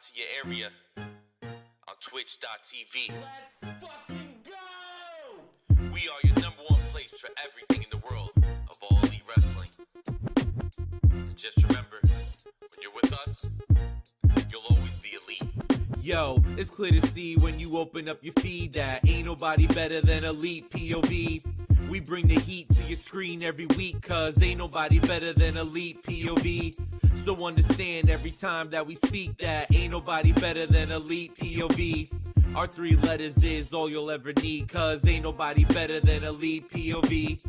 to your area on twitch.tv. Let's fucking go! We are your number one place for everything in the world of all elite wrestling. And just remember, when you're with us, you'll always be elite. Yo, it's clear to see when you open up your feed that ain't nobody better than Elite POV. We bring the heat to your screen every week, cause ain't nobody better than Elite POV. So understand every time that we speak that ain't nobody better than Elite POV. Our 3 letters is all you'll ever need, cause ain't nobody better than Elite POV.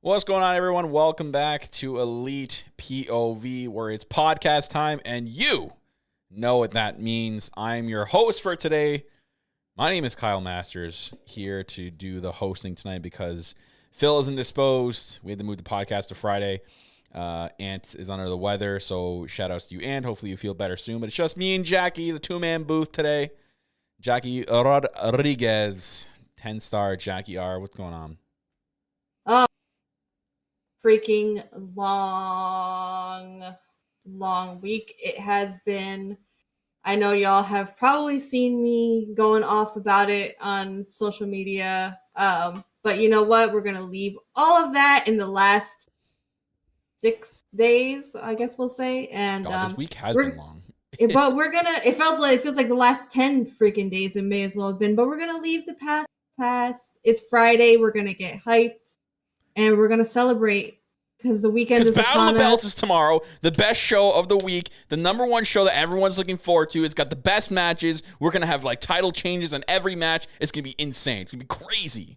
What's going on, everyone? Welcome back to Elite POV, where it's podcast time, and you know what that means. I'm your host for today. My name is Kyle Masters, here to do the hosting tonight because Phil is indisposed. We had to move the podcast to Friday. Ant is under the weather, so shout outs to you, Ant. Hopefully you feel better soon. But it's just me and Jackie, the 2-man booth today. Jackie Rodriguez, 10-star Jackie R. What's going on? Freaking long week it has been. I know y'all have probably seen me going off about it on social media, but you know what, we're gonna leave all of that in the last 6 days, I guess we'll say. And God, this week has been long. But we're gonna, it feels like the last 10 freaking days it may as well have been, but we're gonna leave the past. It's Friday, we're gonna get hyped and we're gonna celebrate because the weekend is Battle of the Belts us. is tomorrow, the best show of the week, the number one show that everyone's looking forward to. It's got the best matches. We're going to have like title changes on every match. It's going to be insane. It's going to be crazy.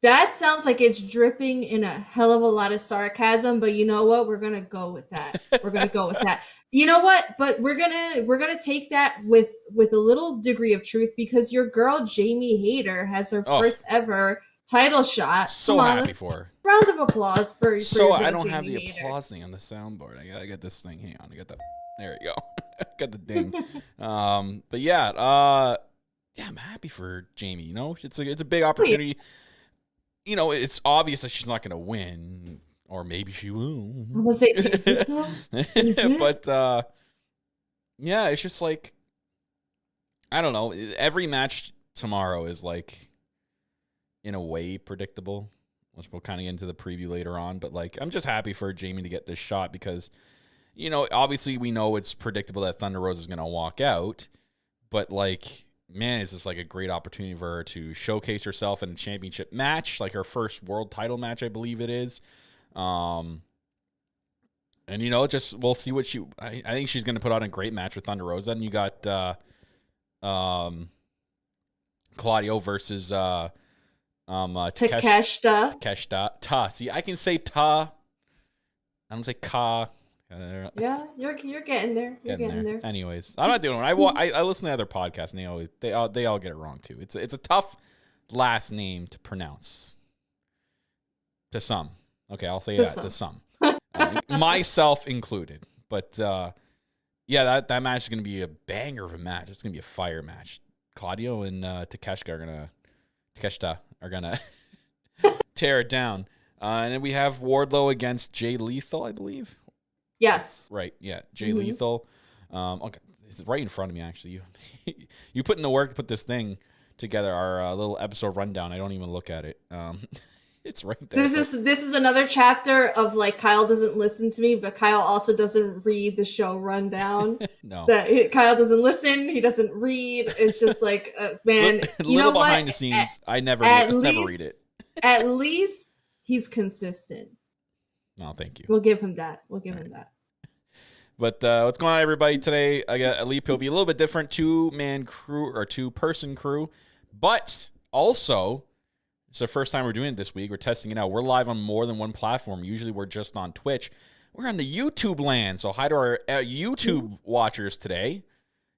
That sounds like it's dripping in a hell of a lot of sarcasm, but you know what? We're going to go with that. We're going to go with that. You know what? But we're going to take that with a little degree of truth because your girl Jamie Hayter has her first ever title shot. So happy for her. Round of applause for So your I don't Jamie have the Hayter. applause thing on the soundboard. I gotta get this thing. Hang on. I got the. There you go. Got the ding. But yeah, I'm happy for Jamie. You know, it's a big opportunity. You know, it's obvious that she's not gonna win, or maybe she will. Was it? Is it though? Is it? But yeah, it's just like, I don't know. Every match tomorrow is like, in a way, predictable, which we'll kind of get into the preview later on. But like, I'm just happy for Jamie to get this shot because, you know, obviously we know it's predictable that Thunder Rosa is going to walk out, but like, man, is this like a great opportunity for her to showcase herself in a championship match, like her first world title match, I believe it is. And you know, just we'll see what I think she's going to put on a great match with Thunder Rosa. And you got Claudio versus Takeshita. See, I can say ta. I don't say ka. Yeah, you're getting there. You're getting there. Anyways, I'm not doing it. I listen to other podcasts and they all get it wrong too. It's a tough last name to pronounce. To some. Okay, I'll say that. To some. Myself included. But yeah, that match is going to be a banger of a match. It's going to be a fire match. Claudio and Takeshita are gonna tear it down. And then we have Wardlow against Jay Lethal, I believe. Yes. Right. Yeah. Jay Lethal. Okay. It's right in front of me, actually. You put in the work to put this thing together, our little episode rundown. I don't even look at it. It's right there. This is another chapter of like Kyle doesn't listen to me, but Kyle also doesn't read the show rundown. No. Kyle doesn't listen. He doesn't read. It's just like, man, you know what? Behind the scenes, I never read it. At least he's consistent. No, thank you. We'll give him that. Him that. But what's going on, everybody? Today, I got Elite POV, a little bit different, 2-man crew or 2-person crew, but also it's the first time we're doing it this week. We're testing it out. We're live on more than one platform. Usually we're just on Twitch. We're on the YouTube land, so hi to our YouTube watchers today.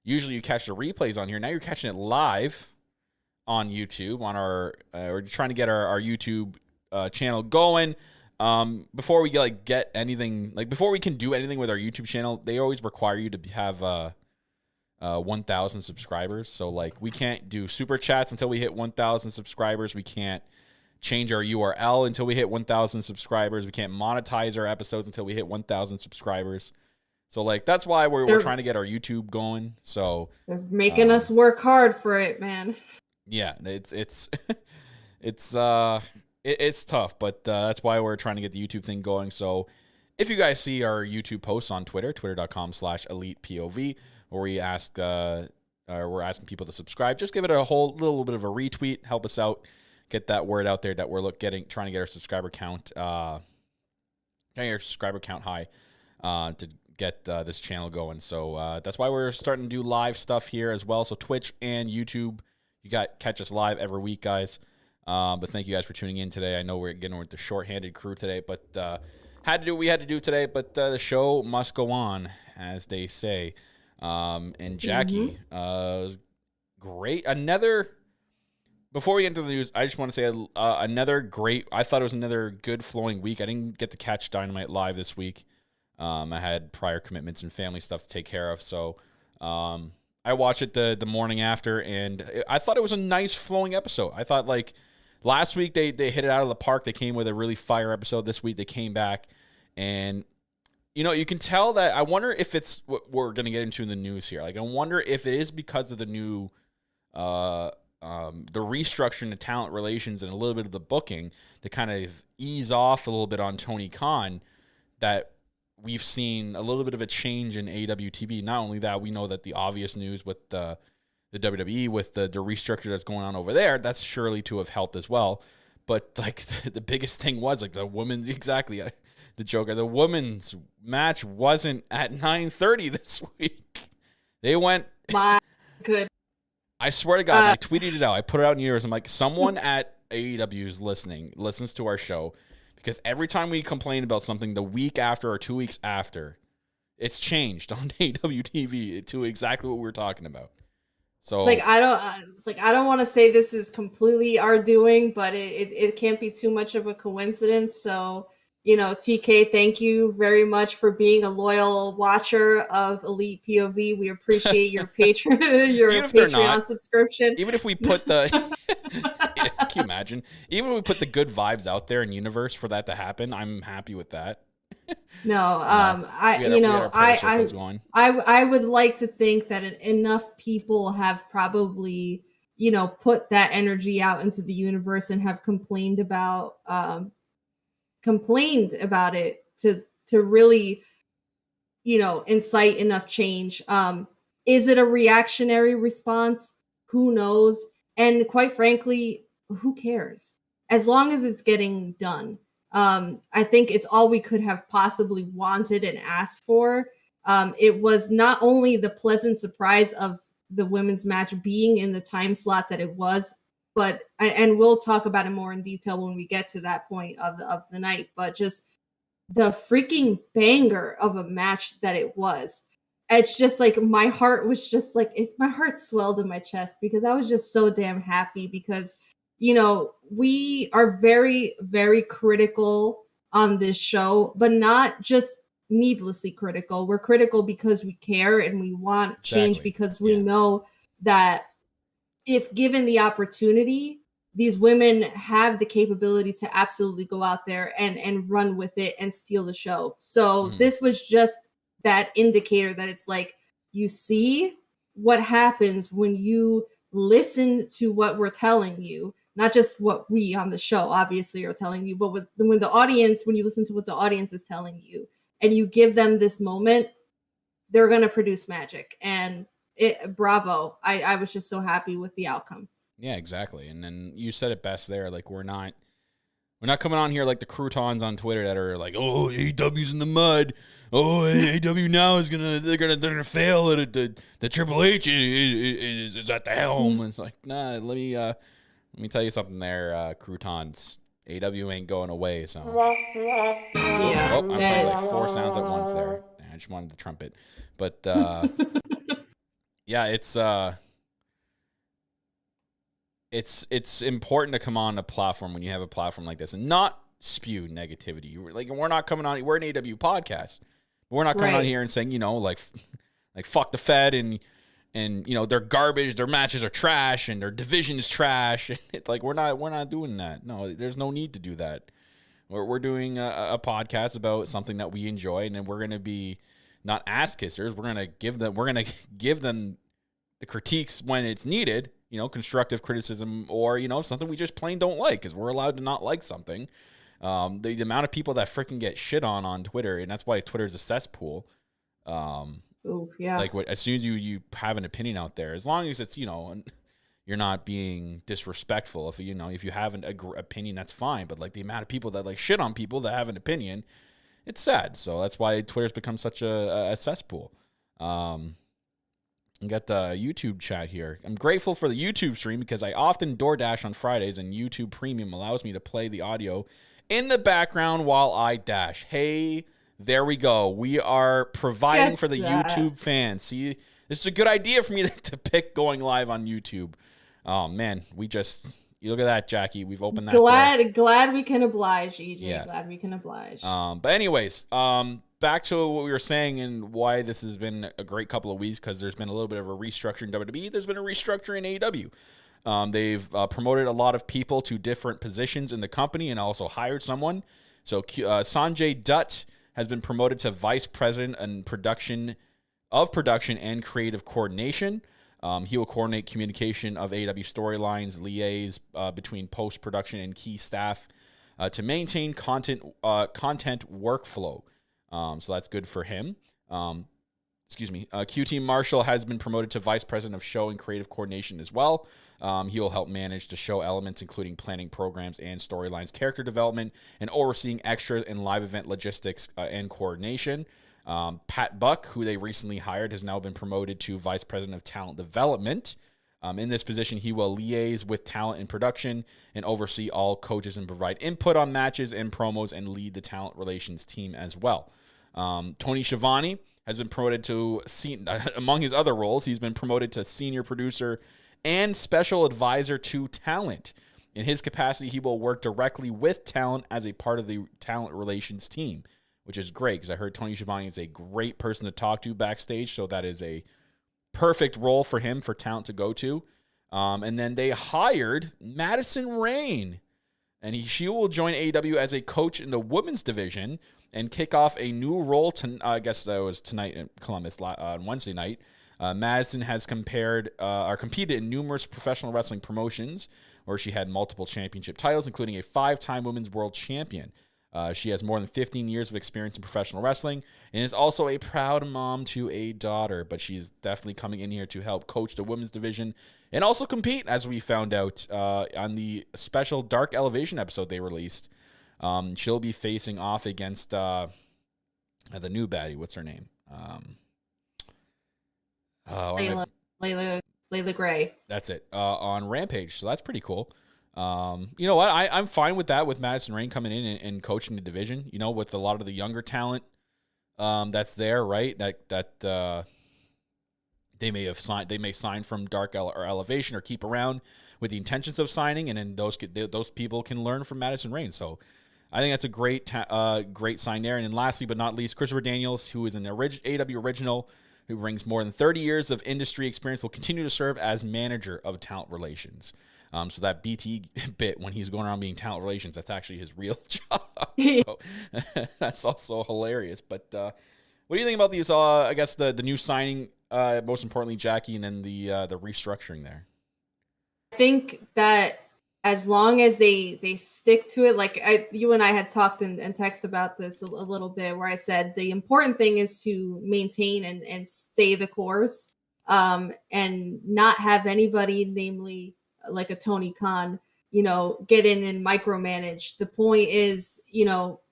Usually you catch the replays on here. Now you're catching it live on YouTube. On our, we're trying to get our YouTube channel going. Before we get anything, like before we can do anything with our YouTube channel, they always require you to have 1,000 subscribers. So like we can't do super chats until we hit 1,000 subscribers. We can't change our URL until we hit 1,000 subscribers. We can't monetize our episodes until we hit 1,000 subscribers. So like that's why we're trying to get our YouTube going. So they're making us work hard for it, man. Yeah, it's it's tough, but that's why we're trying to get the YouTube thing going. So if you guys see our YouTube posts on Twitter, twitter.com/ElitePOV, where we're asking people to subscribe, just give it a whole little bit of a retweet, help us out, get that word out there that we're trying to get our subscriber count, high to get this channel going. So that's why we're starting to do live stuff here as well. So Twitch and YouTube, catch us live every week, guys. But thank you guys for tuning in today. I know we're getting with the short-handed crew today, but had to do what we had to do today. But the show must go on, as they say. And Jackie, great. Before we get into the news, I just want to say I thought it was another good flowing week. I didn't get to catch Dynamite live this week. I had prior commitments and family stuff to take care of. So I watched it the morning after, and I thought it was a nice flowing episode. I thought like last week they hit it out of the park. They came with a really fire episode. This week they came back, and you can tell that. I wonder if it's what we're going to get into in the news here. Like I wonder if it is because of the new the restructuring the talent relations and a little bit of the booking to kind of ease off a little bit on Tony Khan, that we've seen a little bit of a change in AEW TV. Not only that, we know that the obvious news with the WWE, with the restructure that's going on over there, that's surely to have helped as well. But like the biggest thing was like the women's, the Joker, the women's match wasn't at 9:30 this week. They went. My good. I swear to God, I tweeted it out. I put it out in yours. I'm like, someone at AEW listens to our show. Because every time we complain about something the week after or 2 weeks after, it's changed on AEW TV to exactly what we were talking about. So I don't want to say this is completely our doing, but it can't be too much of a coincidence. So, TK, thank you very much for being a loyal watcher of Elite POV. We appreciate your Patreon subscription. Even if we put the can you imagine? Even if we put the good vibes out there in universe for that to happen, I'm happy with that. I would like to think that enough people have probably, put that energy out into the universe and have complained about it to really, incite enough change. Is it a reactionary response? Who knows? And quite frankly, who cares? As long as it's getting done. I think it's all we could have possibly wanted and asked for. It was not only the pleasant surprise of the women's match being in the time slot that it was, but and we'll talk about it more in detail when we get to that point of the night, but just the freaking banger of a match that it was. It's just like my heart was just like my heart swelled in my chest because I was just so damn happy because we are very, very critical on this show, but not just needlessly critical. We're critical because we care and we want change because we know that if given the opportunity, these women have the capability to absolutely go out there and run with it and steal the show. So this was just that indicator that it's like, you see what happens when you listen to what we're telling you, not just what we on the show obviously are telling you, but when you listen to what the audience is telling you and you give them this moment, they're going to produce magic. And bravo. I was just so happy with the outcome. Yeah, exactly. And then you said it best there. Like we're not coming on here like the croutons on Twitter that are like, oh, AEW's in the mud. Oh, AEW now they're gonna fail at the Triple H is at the helm. And it's like, nah, let me tell you something there, croutons. AEW ain't going away, so Yeah. I'm playing like 4 sounds at once there. I just wanted the trumpet. But yeah, it's important to come on a platform when you have a platform like this and not spew negativity. Like we're not coming on. We're an AEW podcast. But we're not coming on here and saying like fuck the Fed and and they're garbage, their matches are trash, and their division is trash. It's like we're not doing that. No, there's no need to do that. We're doing a podcast about something that we enjoy, and then we're gonna be not ass kissers. We're gonna give them the critiques when it's needed. Constructive criticism, or something we just plain don't like, because we're allowed to not like something. The amount of people that freaking get shit on Twitter, and that's why Twitter's a cesspool. Ooh, yeah. Like as soon as you have an opinion out there, as long as it's you're not being disrespectful. If you have an opinion, that's fine. But like the amount of people that like shit on people that have an opinion, it's sad. So that's why Twitter's become such a cesspool. Got the YouTube chat here. I'm grateful for the YouTube stream because I often DoorDash on Fridays, and YouTube Premium allows me to play the audio in the background while I dash. Hey, there we go. We are providing for the YouTube fans. See, this is a good idea for me to pick going live on YouTube. Oh, man, you look at that, Jackie. We've opened that door. Glad we can oblige, EJ. Yeah. Glad we can oblige. But anyways, back to what we were saying and why this has been a great couple of weeks, because there's been a little bit of a restructure in WWE. There's been a restructure in AEW. They've promoted a lot of people to different positions in the company and also hired someone. So Sanjay Dutt has been promoted to Vice President and production and creative coordination. He will coordinate communication of AEW storylines, liaise between post-production and key staff to maintain content workflow. So that's good for him. QT Marshall has been promoted to Vice President of Show and Creative Coordination as well. He will help manage the show elements, including planning programs and storylines, character development, and overseeing extras and live event logistics and coordination. Pat Buck, who they recently hired, has now been promoted to Vice President of Talent Development. In this position, he will liaise with talent in production and oversee all coaches and provide input on matches and promos and lead the talent relations team as well. Tony Schiavone has been promoted to, among his other roles, he's been promoted to senior producer and special advisor to talent. In his capacity, he will work directly with talent as a part of the talent relations team, which is great because I heard Tony Schiavone is a great person to talk to backstage, so that is a perfect role for him, for talent to go to. And then they hired Madison Rayne, and she will join AEW as a coach in the women's division and kick off a new role. I guess that was tonight in Columbus on Wednesday night. Madison has competed in numerous professional wrestling promotions where she had multiple championship titles, including a 5-time women's world champion. She has more than 15 years of experience in professional wrestling and is also a proud mom to a daughter, but she's definitely coming in here to help coach the women's division and also compete, as we found out on the special Dark Elevation episode they released. She'll be facing off against the new baddie. What's her name? Layla Gray. That's it. On Rampage. So that's pretty cool. You know what? I'm fine with that, with Madison Rayne coming in and coaching the division, with a lot of the younger talent that's there, right? That they may sign from Dark or Elevation or keep around with the intentions of signing, and then those people can learn from Madison Rayne. So I think that's a great sign there. And then lastly but not least, Christopher Daniels, who is an AEW original, who brings more than 30 years of industry experience, will continue to serve as manager of talent relations. So that BT bit when he's going around being talent relations, that's actually his real job. So that's also hilarious. But what do you think about these? I guess the new signing, most importantly, Jackie, and then the restructuring there. I think that as long as they stick to it, like you and I had talked and texted about this a little bit, where I said the important thing is to maintain and stay the course, and not have anybody, namely like a Tony Khan, get in and micromanage. The point is,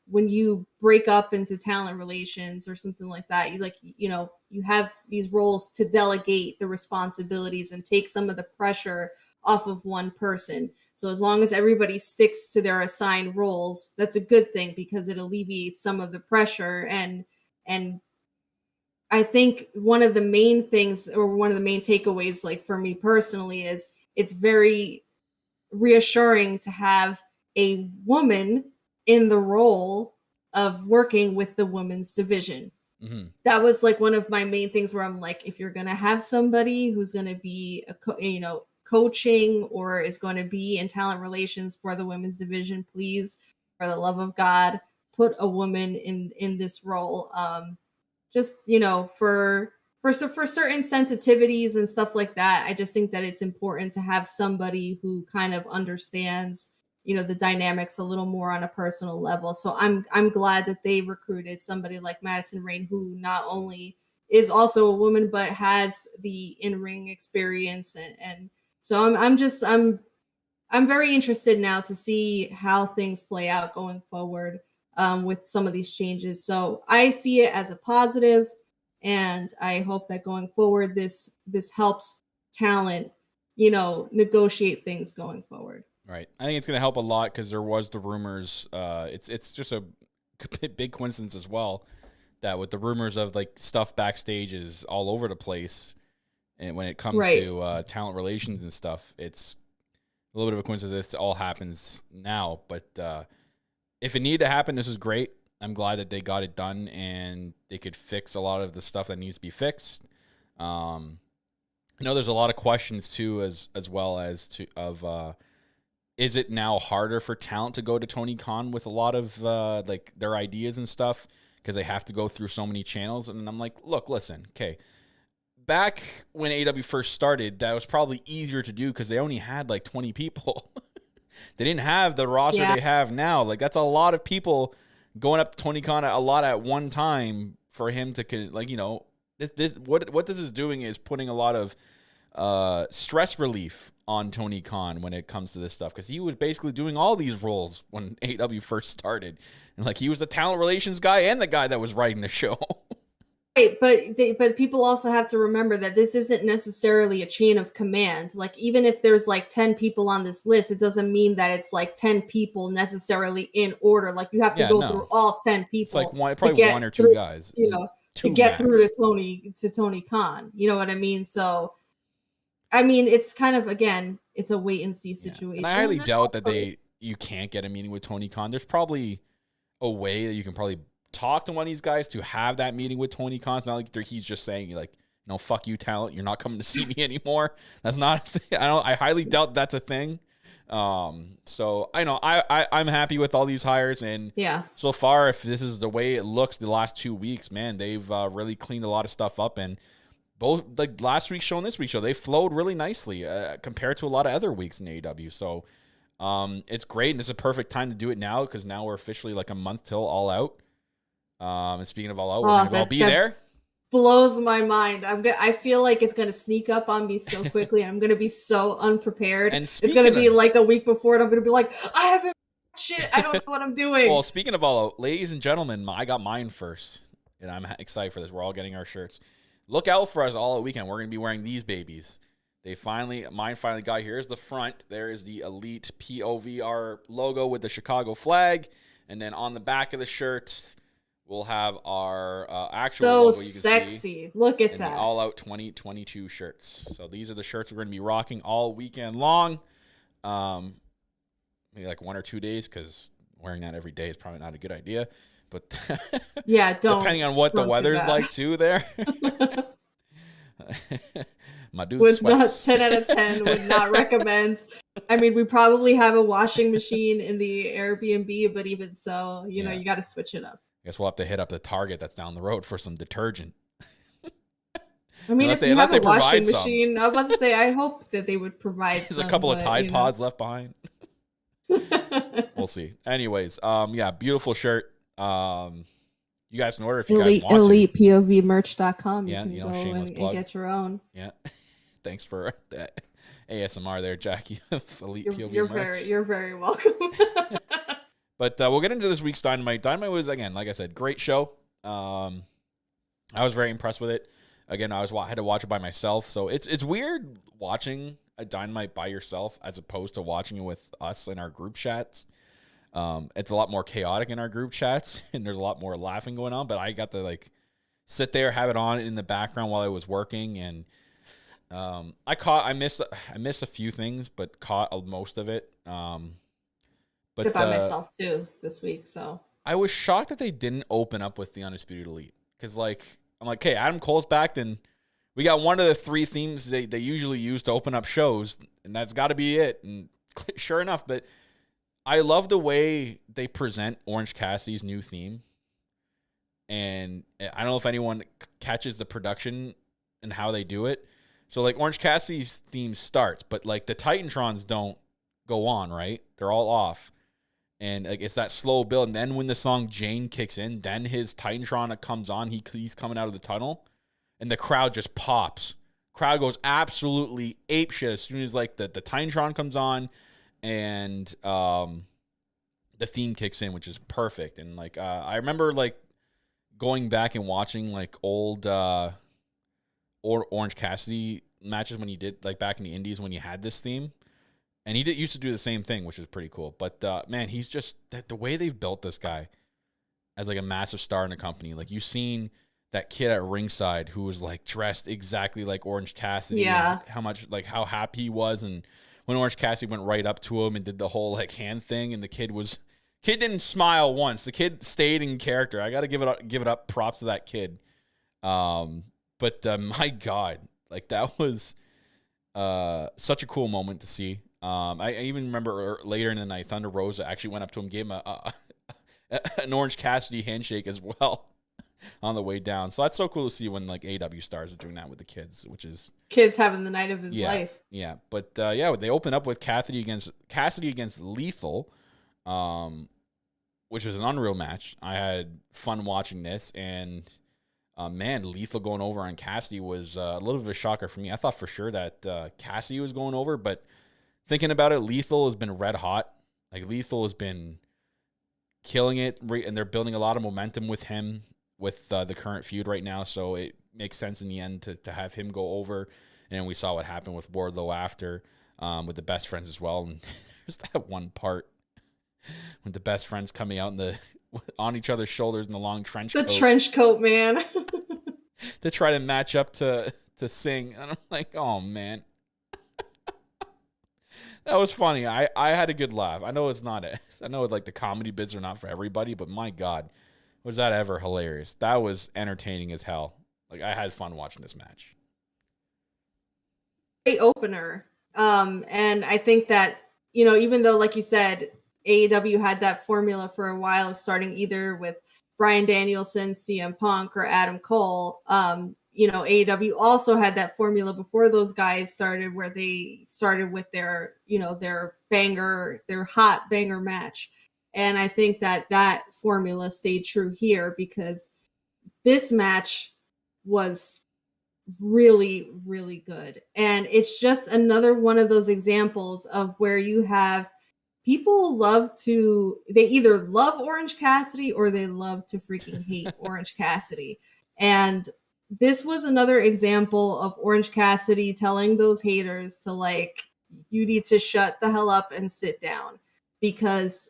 when you break up into talent relations or something like that, you have these roles to delegate the responsibilities and take some of the pressure off of one person. So as long as everybody sticks to their assigned roles, that's a good thing because it alleviates some of the pressure. And I think one of the main things, or one of the main takeaways, like for me personally, is it's very reassuring to have a woman in the role of working with the women's division. That was like one of my main things where I'm like, if you're gonna have somebody who's gonna be coaching or is going to be in talent relations for the women's division, please, for the love of God, put a woman in this role. Just for certain sensitivities and stuff like that, I just think that it's important to have somebody who kind of understands the dynamics a little more on a personal level. So I'm glad that they recruited somebody like Madison Rayne, who not only is also a woman but has the in-ring experience, and so I'm very interested now to see how things play out going forward with some of these changes. So I see it as a positive, and I hope that going forward this helps talent negotiate things going forward. Right. I think it's going to help a lot because there was the rumors. It's just a big coincidence as well that with the rumors of like stuff backstage is all over the place. And when it comes to talent relations and stuff, it's a little bit of a coincidence. This all happens now. But if it needed to happen, this is great. I'm glad that they got it done and they could fix a lot of the stuff that needs to be fixed. I know there's a lot of questions too, as well as is it now harder for talent to go to Tony Khan with a lot of like their ideas and stuff because they have to go through so many channels? And I'm like, look, listen, okay. Back when AEW first started, that was probably easier to do because they only had like 20 people. They didn't have the roster they have now. Like that's a lot of people going up to Tony Khan a lot at one time for him to what this is doing is putting a lot of stress relief on Tony Khan when it comes to this stuff because he was basically doing all these roles when AEW first started, and like he was the talent relations guy and the guy that was writing the show. Right, but people also have to remember that this isn't necessarily a chain of command. Like even if there's like 10 people on this list, it doesn't mean that it's like 10 people necessarily in order. Like you have to go through all 10 people. It's like probably one or two guys, to get through to Tony Khan. You know what I mean? So I mean, it's kind of, again, it's a wait and see situation. And I highly doubt that you can't get a meeting with Tony Khan. There's probably a way that you can probably talk to one of these guys to have that meeting with Tony Khan. It's not like he's just saying like, fuck you, talent. You're not coming to see me anymore. That's not a thing. I highly doubt that's a thing. So I know I'm happy with all these hires, and so far, if this is the way it looks the last 2 weeks, man, they've really cleaned a lot of stuff up, and both like last week's show and this week's show, they flowed really nicely compared to a lot of other weeks in AEW. So it's great, and it's a perfect time to do it now because now we're officially like a month till All Out. And speaking of All Out, we're gonna all be there. Blows my mind. I feel like it's gonna sneak up on me so quickly. I'm gonna be so unprepared. And it's gonna be like a week before, and I'm gonna be like, I haven't shit. I don't know what I'm doing. Well, speaking of All Out, ladies and gentlemen, I got mine first, and I'm excited for this. We're all getting our shirts. Look out for us All Out weekend. We're gonna be wearing these babies. Mine finally got here. Here's the front. There is the Elite POV, our logo with the Chicago flag, and then on the back of the shirt, we'll have our actual logo. You can sexy. See, look at that. The All Out 2022 shirts. So these are the shirts we're going to be rocking all weekend long. Maybe like 1 or 2 days because wearing that every day is probably not a good idea. But depending on what the weather's like too there. My dude sweats. 10 out of 10 would not recommend. I mean, we probably have a washing machine in the Airbnb, but even so, you know, you got to switch it up. I guess we'll have to hit up the Target that's down the road for some detergent. I mean, if you have a washing machine, I was about to say, I hope that they would provide There's a couple of Tide Pods left behind. We'll see. Anyways, beautiful shirt. You guys can order if you guys want to. ElitePOVmerch.com. Yeah, you can go and get your own. Yeah. Thanks for that ASMR there, Jackie. Elite POV merch. You're very welcome. But we'll get into this week's Dynamite. Dynamite was, again, like I said, great show. I was very impressed with it. Again, I had to watch it by myself. So it's weird watching a Dynamite by yourself as opposed to watching it with us in our group chats. It's a lot more chaotic in our group chats, and there's a lot more laughing going on. But I got to sit there, have it on in the background while I was working, and I missed a few things, but caught most of it. But by myself too this week, so I was shocked that they didn't open up with the Undisputed Elite Because, like, I'm like, okay, Adam Cole's back, then we got one of the 3 themes they usually use to open up shows, and that's got to be it. And sure enough, but I love the way they present Orange Cassidy's new theme. And I don't know if anyone catches the production and how they do it. So, like, Orange Cassidy's theme starts, but, like, the Titantrons don't go on, right? They're all off. And, like, it's that slow build. And then when the song Jane kicks in, then his Titantron comes on. He's coming out of the tunnel. And the crowd just pops. Crowd goes absolutely apeshit as soon as, like, the Titantron comes on and the theme kicks in, which is perfect. And, like, I remember, like, going back and watching, like, old Orange Cassidy matches when he did, like, back in the Indies when he had this theme. And he used to do the same thing, which is pretty cool. But, man, he's just, the way they've built this guy as, like, a massive star in the company. Like, you've seen that kid at ringside who was, like, dressed exactly like Orange Cassidy. Yeah. How happy he was. And when Orange Cassidy went right up to him and did the whole, like, hand thing, and the kid didn't smile once. The kid stayed in character. I got to give it up props to that kid. But my God, like, that was such a cool moment to see. I even remember later in the night, Thunder Rosa actually went up to him, gave him an Orange Cassidy handshake as well on the way down. So that's so cool to see when, like, AEW stars are doing that with the kids, which is Kids having the night of his life. Yeah, but they open up with Cassidy against Lethal, which was an unreal match. I had fun watching this, and man, Lethal going over on Cassidy was a little bit of a shocker for me. I thought for sure that Cassidy was going over, but thinking about it, Lethal has been red hot. Like, Lethal has been killing it, and they're building a lot of momentum with him with the current feud right now. So it makes sense in the end to have him go over. And we saw what happened with Wardlow after, with the Best Friends as well. And there's that one part with the Best Friends coming out on each other's shoulders in the long trench coat. The trench coat, man. To try to match up to Sing. And I'm like, oh, man. That was funny. I had a good laugh. I know it's not it. I know, like, the comedy bits are not for everybody, but my God, was that ever hilarious. That was entertaining as hell. Like, I had fun watching this match. Great opener. And I think that, even though, like you said, AEW had that formula for a while of starting either with Bryan Danielson, CM Punk, or Adam Cole, AEW also had that formula before those guys started, where they started with their hot banger match. And I think that formula stayed true here, because this match was really, really good. And it's just another one of those examples of where you have people they either love Orange Cassidy or they love to freaking hate Orange Cassidy. And this was another example of Orange Cassidy telling those haters to, like, you need to shut the hell up and sit down, because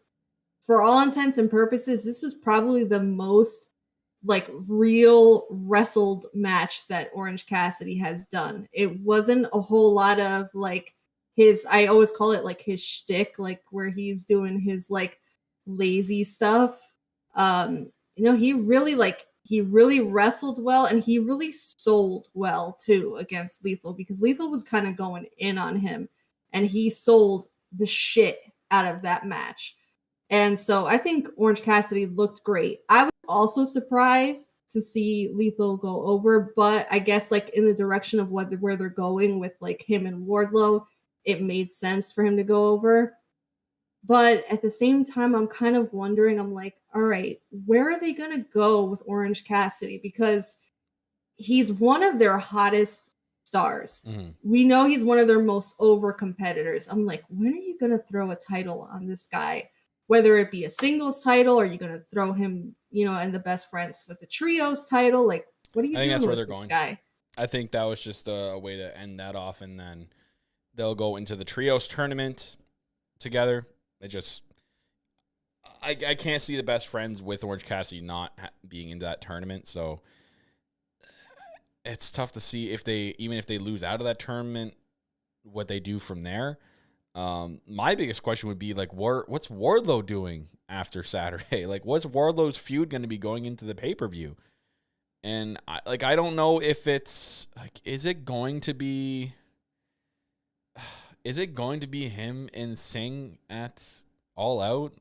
for all intents and purposes, this was probably the most, like, real wrestled match that Orange Cassidy has done. It wasn't a whole lot of, like, I always call it, like, his shtick, like, where he's doing his, like, lazy stuff. He really wrestled well, and he really sold well too against Lethal, because Lethal was kind of going in on him, and he sold the shit out of that match. And so I think Orange Cassidy looked great. I was also surprised to see Lethal go over, but I guess, like, in the direction of where they're going with, like, him and Wardlow, it made sense for him to go over. But at the same time, I'm kind of wondering, I'm like, all right, where are they going to go with Orange Cassidy? Because he's one of their hottest stars. Mm-hmm. We know he's one of their most over competitors. I'm like, when are you going to throw a title on this guy? Whether it be a singles title, or are you going to throw him, and the Best Friends with the trios title? Like, what are you doing? I think that's where they're going. Guy? I think that was just a way to end that off, and then they'll go into the trios tournament together. I can't see the Best Friends with Orange Cassidy not being into that tournament. So it's tough to see even if they lose out of that tournament, what they do from there. My biggest question would be, like, what's Wardlow doing after Saturday? Like, what's Wardlow's feud going to be going into the pay-per-view? And I don't know if it's like, is it going to be him and Singh at All Out?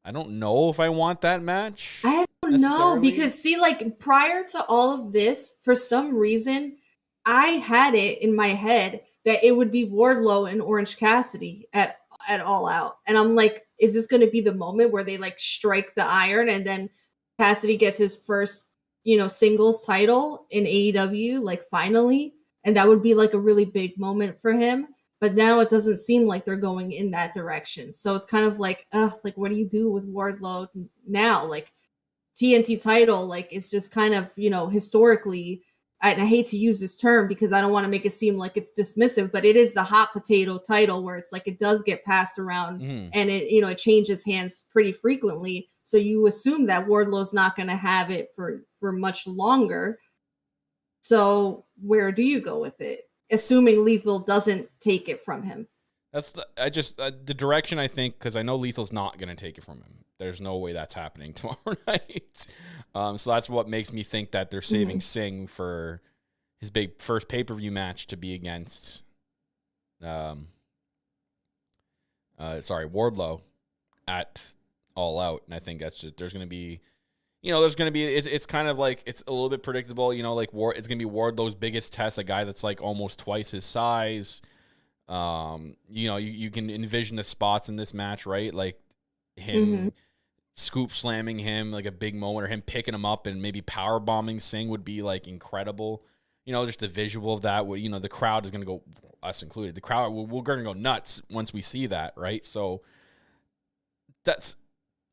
I don't know if I want that match. I don't know, because see, like prior to all of this, for some reason, I had it in my head that it would be Wardlow and Orange Cassidy at All Out. And I'm like, is this going to be the moment where they like strike the iron and then Cassidy gets his first, singles title in AEW, like finally? And that would be like a really big moment for him. But now it doesn't seem like they're going in that direction. So it's kind of like, like what do you do with Wardlow now? Like TNT title, like it's just kind of, historically, and I hate to use this term because I don't want to make it seem like it's dismissive, but it is the hot potato title where it's like it does get passed around and it changes hands pretty frequently. So you assume that Wardlow's not going to have it for much longer. So where do you go with it? Assuming Lethal doesn't take it from him. That's the direction I think, because I know Lethal's not going to take it from him. There's no way that's happening tomorrow night. So that's what makes me think that they're saving Singh for his big first pay-per-view match to be against, Wardlow at All Out. And I think that's just, there's going to be, it's kind of like, it's a little bit predictable, like it's going to be Wardlow's biggest test, a guy that's like almost twice his size. You can envision the spots in this match, right? Like him scoop slamming him, like a big moment, or him picking him up and maybe power bombing Singh would be like incredible. Just the visual of that, where, the crowd is going to go, us included, the crowd, we're going to go nuts once we see that, right? So that's,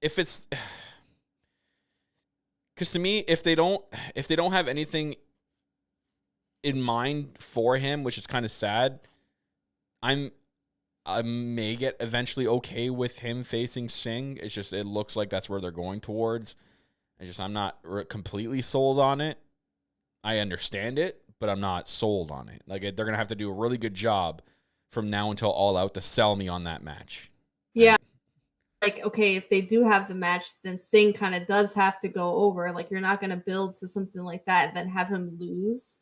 if it's, because to me, if they don't have anything in mind for him, which is kind of sad, I may get eventually okay with him facing Singh. It's just, it looks like that's where they're going towards. I'm not completely sold on it. I understand it, but I'm not sold on it. Like, they're going to have to do a really good job from now until All Out to sell me on that match. Yeah. Like, okay, if they do have the match, then Singh kind of does have to go over. Like, you're not going to build to something like that and then have him lose.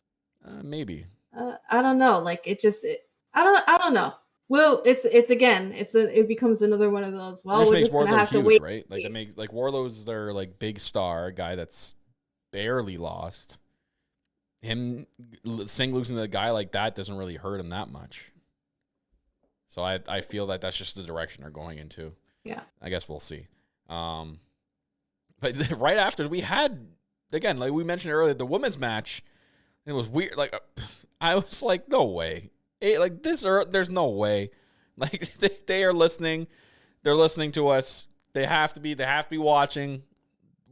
Maybe. I don't know. Like, I don't know. Well, it becomes another one of those. Well, we're just going to have to wait. Right? Like, it makes, like, Wardlow's their, like, big star, guy that's barely lost. Him, Singh losing to a guy like that doesn't really hurt him that much. So I feel that that's just the direction they're going into. Yeah. I guess we'll see. But right after, we had, again, like we mentioned earlier, the women's match. It was weird. Like, I was like, no way. Like this, there's no way. Like they are listening. They're listening to us. They have to be watching.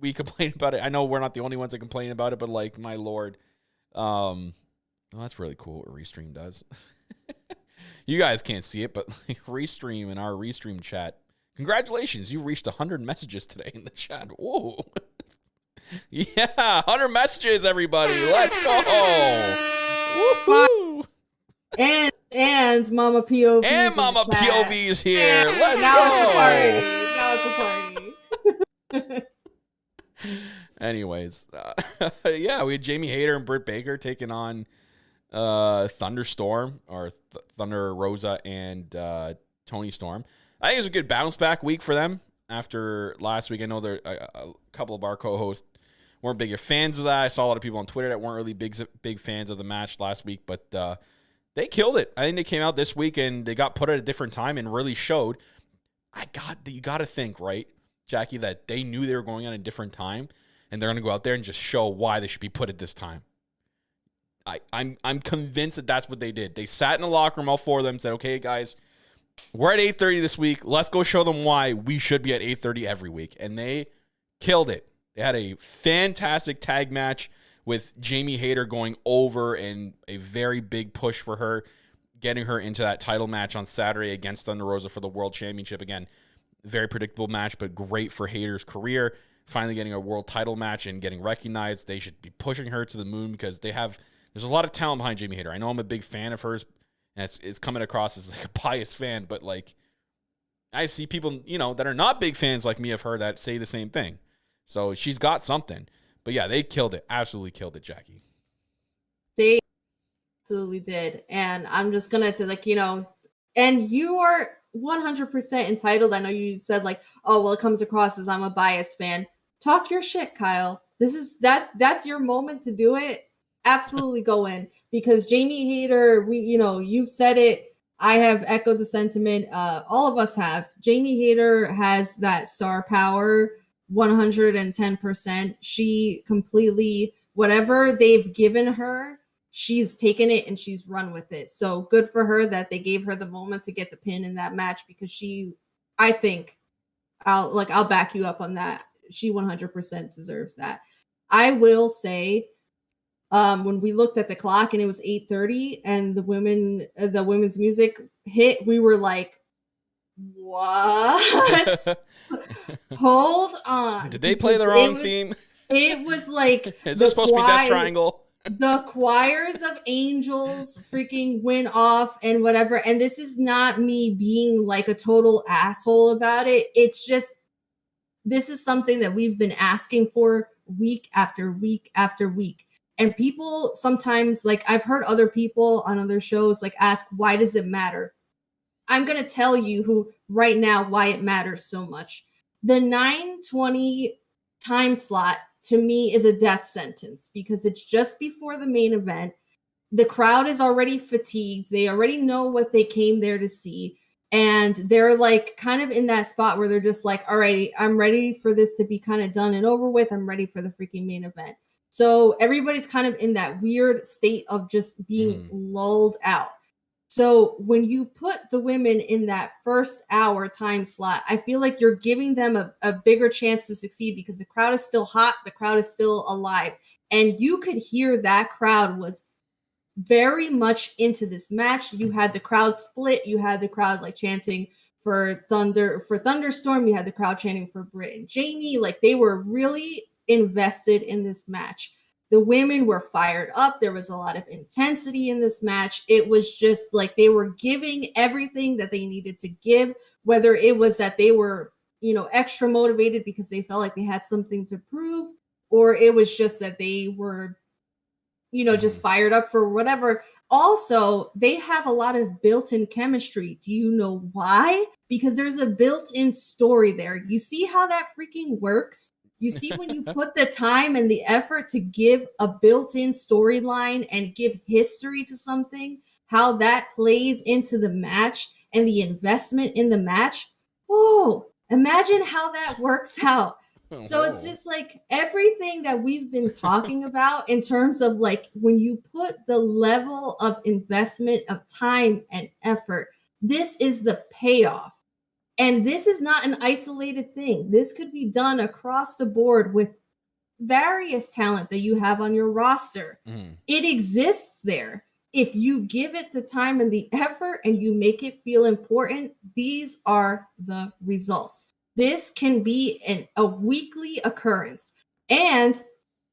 We complain about it. I know we're not the only ones that complain about it, but like, my Lord. Well, that's really cool what Restream does. You guys can't see it, but like Restream in our Restream chat. Congratulations, you reached 100 messages today in the chat. Whoa. Yeah, 100 messages, everybody. Let's go. Woohoo. And Mama POV. And Mama POV is here. Let's now go. It's a party. Anyways, yeah, we had Jamie Hayter and Britt Baker taking on Thunderstorm, or Thunder Rosa and Tony Storm. I think it was a good bounce back week for them after last week. I know there a couple of our co-hosts weren't big fans of that. I saw a lot of people on Twitter that weren't really big fans of the match last week, but they killed it. I think they came out this week and they got put at a different time and really showed. You got to think, right, Jackie, that they knew they were going on a different time and they're going to go out there and just show why they should be put at this time. I'm convinced that that's what they did. They sat in the locker room, all four of them, said, okay, guys, we're at 8:30 this week. Let's go show them why we should be at 8:30 every week. And they killed it. They had a fantastic tag match with Jamie Hayter going over and a very big push for her, getting her into that title match on Saturday against Thunder Rosa for the World Championship. Again, very predictable match, but great for Hayter's career. Finally getting a world title match and getting recognized. They should be pushing her to the moon because there's a lot of talent behind Jamie Hayter. I know I'm a big fan of hers, and it's coming across as like a biased fan, but like I see people, that are not big fans like me of her that say the same thing. So she's got something. But yeah, they killed it. Absolutely killed it, Jackie. They absolutely did. And I'm just gonna and you are 100% entitled. I know you said oh, well, it comes across as I'm a biased fan. Talk your shit, Kyle. That's your moment to do it. Absolutely go in, because Jamie Hayter, you've said it. I have echoed the sentiment. All of us have. Jamie Hayter has that star power 110%. She completely, whatever they've given her, she's taken it and she's run with it. So good for her that they gave her the moment to get the pin in that match, because I think I'll back you up on that. She 100% deserves that. I will say, when we looked at the clock and it was 8:30 and the women's music hit, we were like, what? Hold on. Did they play the wrong theme? It was like, is this supposed to be Death Triangle? The choirs of angels freaking went off and whatever. And this is not me being like a total asshole about it. It's just, this is something that we've been asking for week after week after week. And people sometimes, I've heard other people on other shows ask, why does it matter? I'm going to tell you right now why it matters so much. The 9:20 time slot to me is a death sentence, because it's just before the main event. The crowd is already fatigued. They already know what they came there to see. And they're kind of in that spot where they're just all right, I'm ready for this to be kind of done and over with. I'm ready for the freaking main event. So everybody's kind of in that weird state of just being lulled out. So when you put the women in that first hour time slot, I feel like you're giving them a bigger chance to succeed, because the crowd is still hot. The crowd is still alive. And you could hear that crowd was very much into this match. You had the crowd split. You had the crowd chanting for Thunderstorm. You had the crowd chanting for Britt and Jamie. They were really invested in this match. The women were fired up. There was a lot of intensity in this match. It was just they were giving everything that they needed to give, whether it was that they were, extra motivated because they felt like they had something to prove, or it was just that they were, just fired up for whatever. Also, they have a lot of built-in chemistry. Do you know why? Because there's a built-in story there. You see how that freaking works? You see, when you put the time and the effort to give a built-in storyline and give history to something, how that plays into the match and the investment in the match. Oh, imagine how that works out. So it's just everything that we've been talking about in terms of when you put the level of investment of time and effort, this is the payoff. And this is not an isolated thing. This could be done across the board with various talent that you have on your roster. It exists there. If you give it the time and the effort and you make it feel important, these are the results. This can be a weekly occurrence. And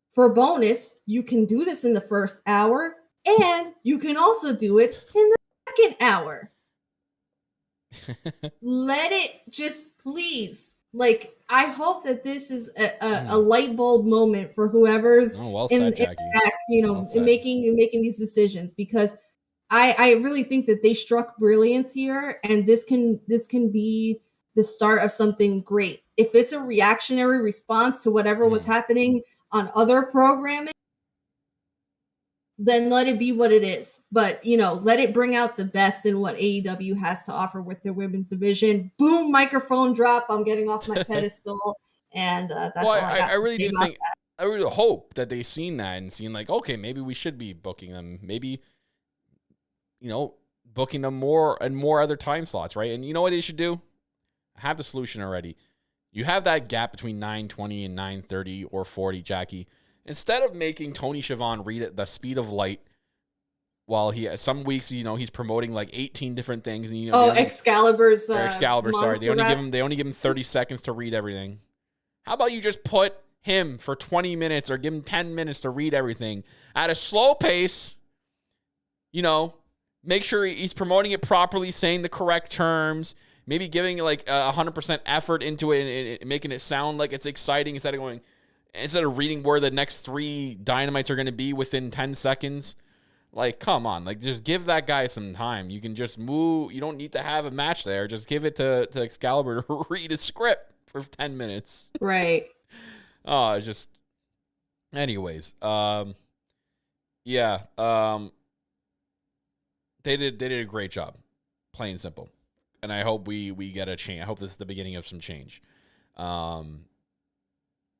for bonus, you can do this in the first hour, and you can also do it in the second hour. Let it just please. I hope that this is a light bulb moment for whoever's in making these decisions, because I really think that they struck brilliance here, and this can be the start of something great. If it's a reactionary response to whatever was happening on other programming, then let it be what it is. But, let it bring out the best in what AEW has to offer with their women's division. Boom, microphone drop. I'm getting off my pedestal. And that's all I got. I really do think, I really hope that they've seen that and seen okay, maybe we should be booking them. Maybe, booking them more and more other time slots, right? And you know what they should do? I have the solution already. You have that gap between 9:20 and 9:30 or 40, Jackie. Instead of making Tony Schiavone read at the speed of light, while some weeks, he's promoting 18 different things. And, Excalibur, sorry. They only give him 30 seconds to read everything. How about you just put him for 20 minutes or give him 10 minutes to read everything at a slow pace? Make sure he's promoting it properly, saying the correct terms, maybe giving 100% effort into it and making it sound like it's exciting instead of going, instead of reading where the next 3 Dynamites are going to be within 10 seconds. Like, come on. Like, just give that guy some time. You can just move. You don't need to have a match there. Just give it to Excalibur to read a script for 10 minutes. Right. Oh, just... Anyways. Yeah. They did a great job. Plain and simple. And I hope we get a change. I hope this is the beginning of some change.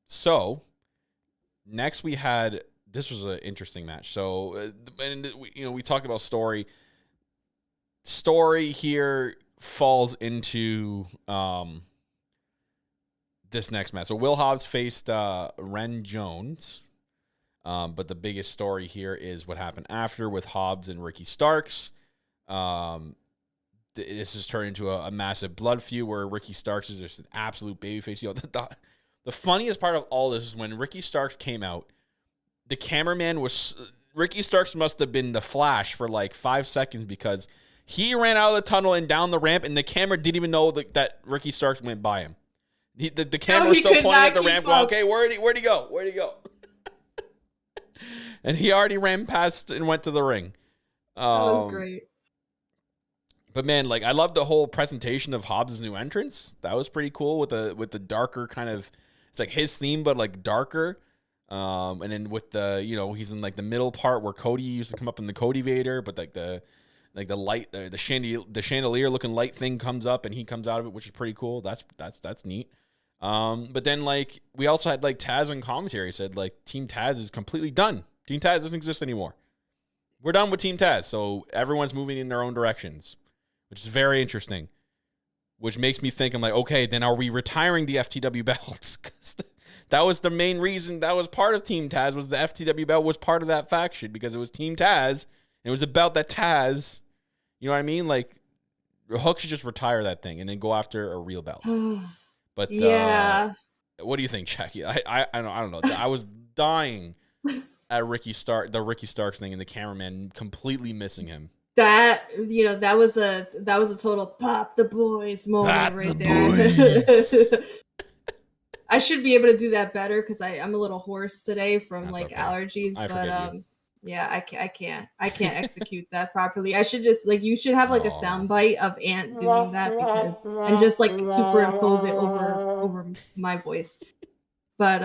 So, next we had... This was an interesting match. So, we talked about story. Story here falls into this next match. So, Will Hobbs faced Ren Jones. But the biggest story here is what happened after with Hobbs and Ricky Starks. This has turned into a massive blood feud where Ricky Starks is just an absolute babyface. The funniest part of all this is when Ricky Starks came out, the cameraman was... Ricky Starks must have been the Flash for like 5 seconds because he ran out of the tunnel and down the ramp, and the camera didn't even know that Ricky Starks went by him. The camera was still pointing at the ramp going, okay, where'd he go? Where'd he go? And he already ran past and went to the ring. That was great. But man, like, I love the whole presentation of Hobbs' new entrance. That was pretty cool with the darker kind of... It's like his theme, but like darker. And then with the, he's in like the middle part where Cody used to come up in the Cody Vader, but like the light, the chandelier looking light thing comes up and he comes out of it, which is pretty cool. That's neat. But then like we also had like Taz on commentary said like Team Taz is completely done. Team Taz doesn't exist anymore. We're done with Team Taz, so everyone's moving in their own directions, which is very interesting. Which makes me think, I'm like, okay, then are we retiring the FTW belts? Because that was the main reason that was part of Team Taz, was the FTW belt was part of that faction because it was Team Taz. And it was about that Taz. You know what I mean? Like, Hook should just retire that thing and then go after a real belt. But yeah. What do you think, Jackie? I don't know. I was dying at the Ricky Starks thing and the cameraman completely missing him. That was a total pop the boys moment Pop right the there. I should be able to do that better because I'm a little hoarse today from That's okay. allergies. I But you. yeah, I can't execute that properly. I should just you should have like a sound bite of Ant doing that and just like superimpose it over my voice. But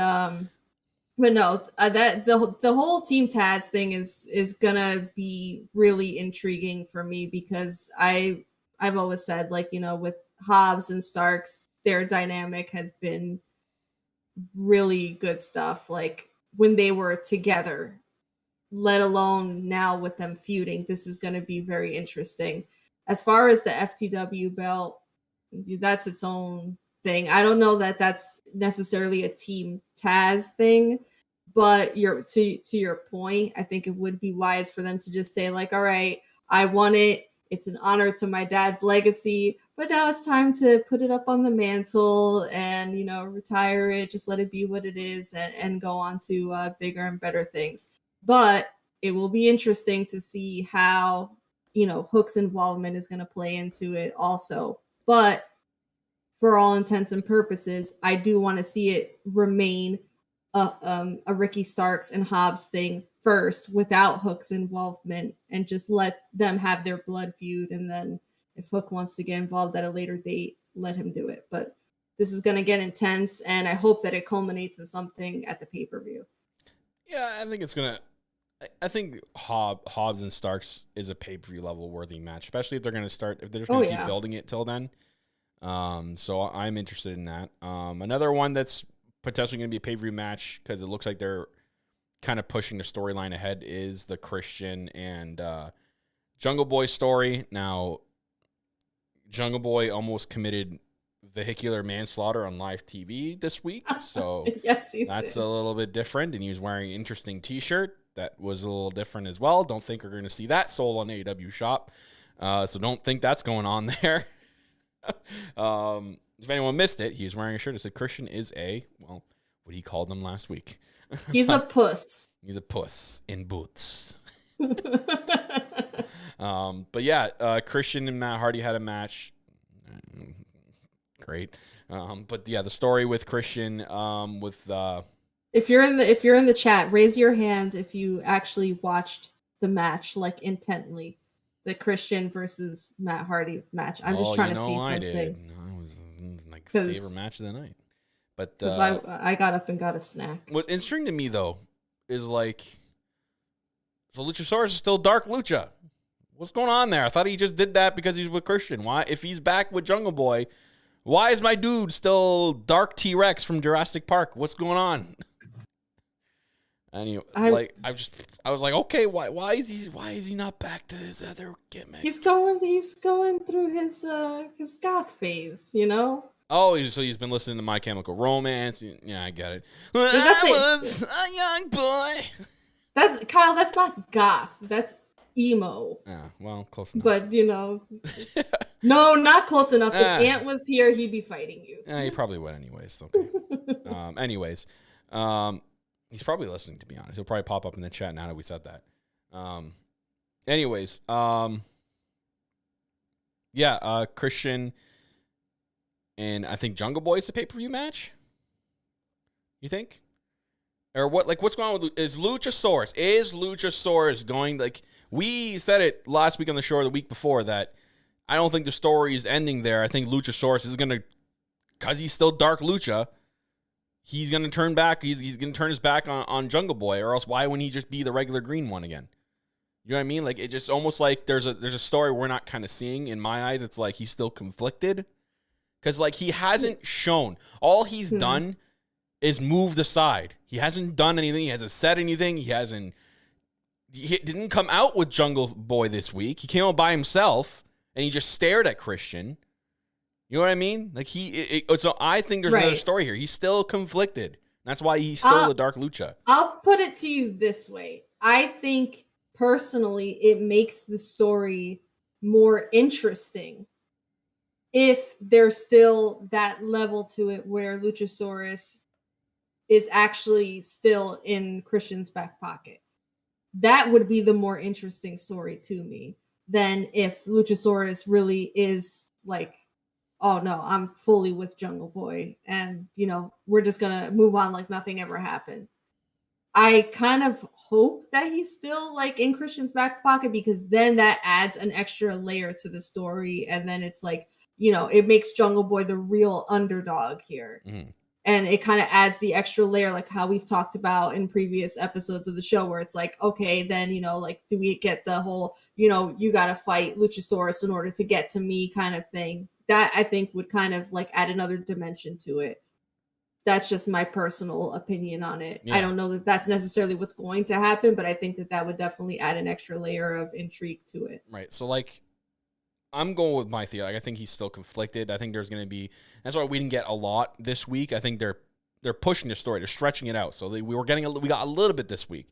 no, that the whole Team Taz thing is gonna be really intriguing for me because I've always said with Hobbs and Starks, their dynamic has been really good stuff. Like when they were together, let alone now with them feuding, this is gonna be very interesting. As far as the FTW belt, that's its own thing. I don't know that that's necessarily a Team Taz thing. But to your point, I think it would be wise for them to just say like, all right, I won it. It's an honor to my dad's legacy, but now it's time to put it up on the mantle and, retire it, just let it be what it is and go on to bigger and better things. But it will be interesting to see how, Hook's involvement is going to play into it also. But for all intents and purposes, I do want to see it remain a Ricky Starks and Hobbs thing first without Hook's involvement and just let them have their blood feud. And then if Hook wants to get involved at a later date, let him do it. But this is going to get intense, and I hope that it culminates in something at the pay-per-view. Yeah, I think it's going to... I think Hobbs and Starks is a pay-per-view level worthy match, especially if they're going to if they're just going to keep building it till then. So I'm interested in that. Another one that's potentially going to be a pay-per-view match because it looks like they're kind of pushing the storyline ahead is the Christian and Jungle Boy story. Now, Jungle Boy almost committed vehicular manslaughter on live TV this week, so yes, that's a little bit different, and he was wearing an interesting t-shirt that was a little different as well. Don't think we're going to see that sold on AEW Shop, so don't think that's going on there. If anyone missed it, he was wearing a shirt that said Christian is what he called them last week. He's a puss. He's a puss in boots. But yeah, Christian and Matt Hardy had a match. Great. But yeah, the story with Christian, it If you're in the chat, raise your hand if you actually watched the match like intently, the Christian versus Matt Hardy match. I'm just trying to see I something. did. It was my favorite match of the night. But because I got up and got a snack. What's interesting to me though is like, so Luchasaurus is still Dark Lucha. What's going on there? I thought he just did that because he's with Christian. Why, if he's back with Jungle Boy, why is my dude still Dark T-Rex from Jurassic Park? What's going on? Anyway, I was like, okay, why is he not back to his other gimmick? He's going through his goth phase, you know. Oh, so he's been listening to My Chemical Romance. Yeah, I get it. When That's I was a young boy. That's Kyle. That's not goth. That's emo. Yeah, well, close enough. But you know, no, not close enough. If Ant was here, he'd be fighting you. Yeah, he probably would anyways. Okay. He's probably listening, to be honest. He'll probably pop up in the chat now that we said that. Christian and I think Jungle Boy is the pay-per-view match. You think? Or what? Like, what's going on with is Luchasaurus going, like, we said it last week on the show or the week before that I don't think the story is ending there. I think Luchasaurus is going to, because he's still Dark Lucha, he's going to turn back. He's going to turn his back on Jungle Boy, or else why wouldn't he just be the regular green one again? You know what I mean? Like, it just almost like there's a story we're not kind of seeing. In my eyes, it's like he's still conflicted. Because, like, he hasn't shown. All he's done is moved aside. He hasn't done anything. He hasn't said anything. He didn't come out with Jungle Boy this week. He came out by himself, and he just stared at Christian. You know what I mean? Like, so I think there's another story here. He's still conflicted. That's why he's still the Dark Lucha. I'll put it to you this way. I think, personally, it makes the story more interesting if there's still that level to it where Luchasaurus is actually still in Christian's back pocket. That would be the more interesting story to me than if Luchasaurus really is like, oh no, I'm fully with Jungle Boy and, you know, we're just going to move on like nothing ever happened. I kind of hope that he's still like in Christian's back pocket, because then that adds an extra layer to the story. And then it's like, you know, it makes Jungle Boy the real underdog here. Mm-hmm. And it kind of adds the extra layer, like how we've talked about in previous episodes of the show, where it's like, okay, then, you know, like, do we get the whole, you know, you got to fight Luchasaurus in order to get to me kind of thing? That I think would kind of like add another dimension to it. That's just my personal opinion on it. Yeah. I don't know that that's necessarily what's going to happen, but I think that would definitely add an extra layer of intrigue to it. Right. So, like, I'm going with my theory. Like, I think he's still conflicted. I think there's going to be. That's why we didn't get a lot this week. I think they're pushing the story. They're stretching it out. So we got a little bit this week.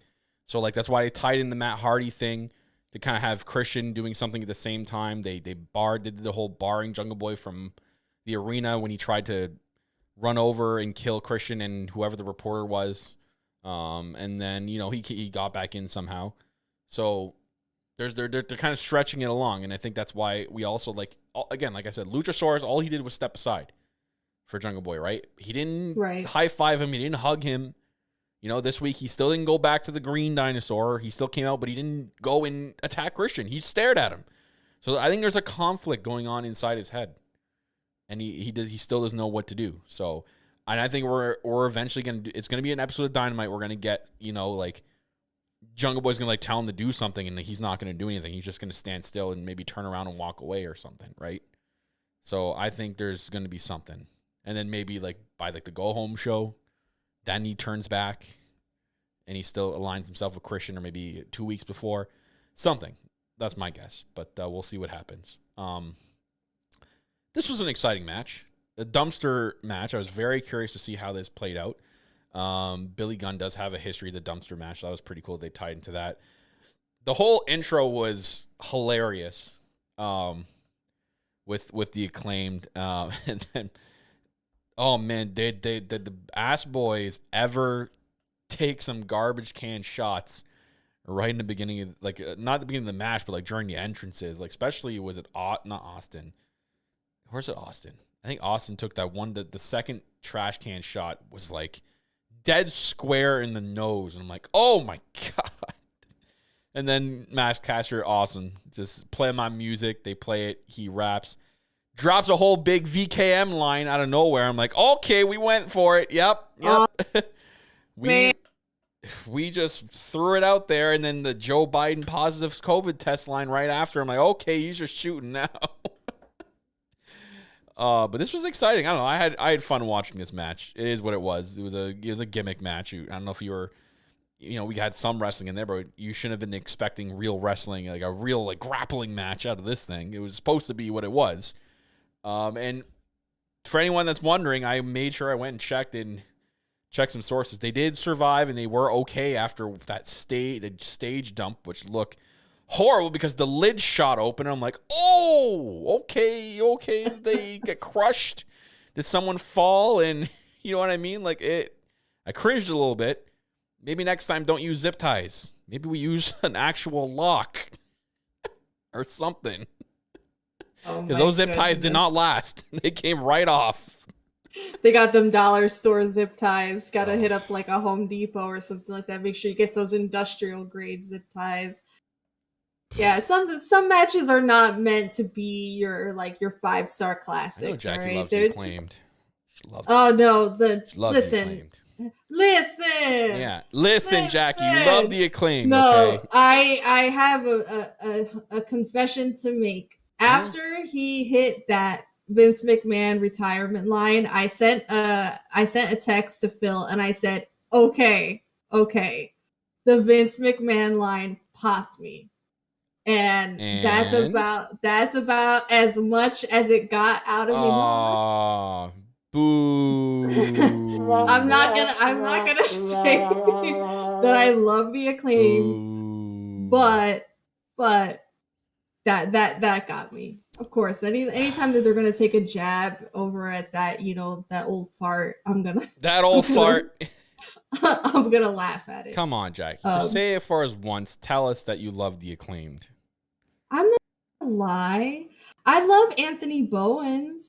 So, like, that's why they tied in the Matt Hardy thing to kind of have Christian doing something at the same time. They did the whole barring Jungle Boy from the arena when he tried to run over and kill Christian and whoever the reporter was. And then, you know, he got back in somehow. So they're kind of stretching it along. And I think that's why we also, like, again, like I said, Luchasaurus, all he did was step aside for Jungle Boy, right? He didn't high five him. He didn't hug him. You know, this week he still didn't go back to the green dinosaur. He still came out, but he didn't go and attack Christian. He stared at him. So I think there's a conflict going on inside his head. And he still doesn't know what to do. So, and I think we're eventually it's going to be an episode of Dynamite. We're going to get, you know, like, Jungle Boy's going to, like, tell him to do something, and he's not going to do anything. He's just going to stand still and maybe turn around and walk away or something, right? So I think there's going to be something. And then maybe, like, by, like, the go-home show, then he turns back and he still aligns himself with Christian, or maybe 2 weeks before. Something. That's my guess. But we'll see what happens. This was an exciting match. A dumpster match. I was very curious to see how this played out. Billy Gunn does have a history of the dumpster match. That was pretty cool. They tied into that. The whole intro was hilarious. With the Acclaimed. And then, oh man, did the Ass Boys ever take some garbage can shots right in the beginning of, like, not the beginning of the match, but like during the entrances, like, especially was it not Austin? Where's it Austin? I think Austin took that one. The second trash can shot was like dead square in the nose. And I'm like, oh my God. And then Masked Caster, awesome. Just play my music. They play it. He raps. Drops a whole big VKM line out of nowhere. I'm like, okay, we went for it. Yep. We just threw it out there. And then the Joe Biden positive COVID test line right after. I'm like, okay, he's just shooting now. But this was exciting. I don't know. I had fun watching this match. It is what it was. It was a gimmick match. I don't know if you were, we had some wrestling in there, but you shouldn't have been expecting real wrestling, like a real like grappling match out of this thing. It was supposed to be what it was. And for anyone that's wondering, I made sure I went and checked some sources. They did survive and they were okay after that stage dump, which looked horrible because the lid shot open. And I'm like, oh, okay. Did they get crushed? Did someone fall? And you know what I mean? Like I cringed a little bit. Maybe next time don't use zip ties. Maybe we use an actual lock or something. Because those zip ties did not last. They came right off. They got them dollar store zip ties. Got to hit up like a Home Depot or something like that. Make sure you get those industrial grade zip ties. Yeah, some matches are not meant to be your 5-star classics. I know Jackie right? loves the Acclaimed. Listen. Yeah, listen, Jackie, you love the Acclaimed. No, okay? I have a confession to make. After he hit that Vince McMahon retirement line, I sent a text to Phil and I said, okay, the Vince McMahon line popped me. And that's about as much as it got out of me. Aw, boo. I'm not gonna say that I love the Acclaimed, but that got me. Of course, anytime that they're gonna take a jab over at that, that old fart, I'm gonna laugh at it. Come on, Jackie. Just say it for us once. Tell us that you love the Acclaimed. I'm not gonna lie. I love Anthony Bowens.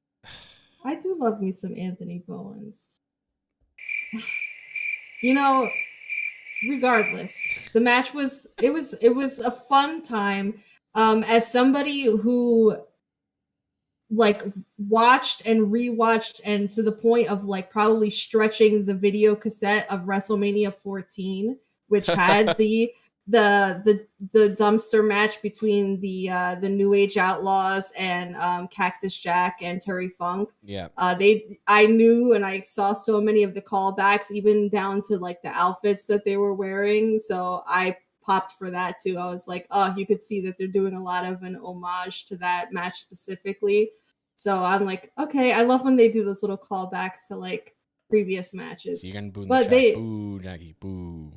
I do love me some Anthony Bowens. Regardless, the match was a fun time. As somebody who watched and rewatched and to the point of probably stretching the video cassette of WrestleMania 14, which had the dumpster match between the New Age Outlaws and Cactus Jack and Terry Funk. Yeah. I knew and I saw so many of the callbacks, even down to the outfits that they were wearing. So I popped for that too. I was like, oh, you could see that they're doing a lot of an homage to that match specifically. So I'm like, okay, I love when they do those little callbacks to previous matches. So you're gonna boo in but the chat. Boo, Jackie, boo.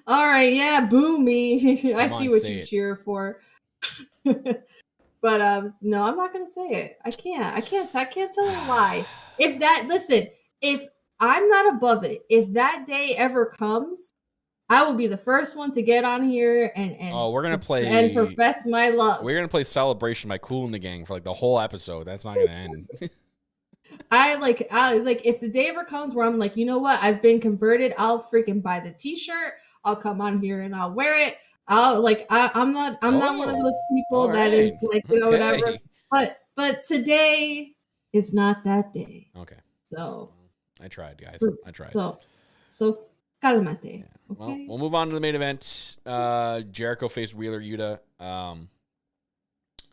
All right, yeah, boo me. I see what you cheer for. But no, I'm not gonna say it. I can't tell them why. If I'm not above it, if that day ever comes, I will be the first one to get on here and we're gonna play and profess my love. We're gonna play Celebration by Kool and the Gang for the whole episode. That's not gonna end. I if the day ever comes where I'm like, you know what, I've been converted, I'll freaking buy the t-shirt, I'll come on here and I'll wear it. I'm not one of those people that is whatever. But today is not that day. Okay. So I tried, guys. I tried. So calmate. Yeah. Okay. Well, we'll move on to the main event. Jericho faced Wheeler Yuta.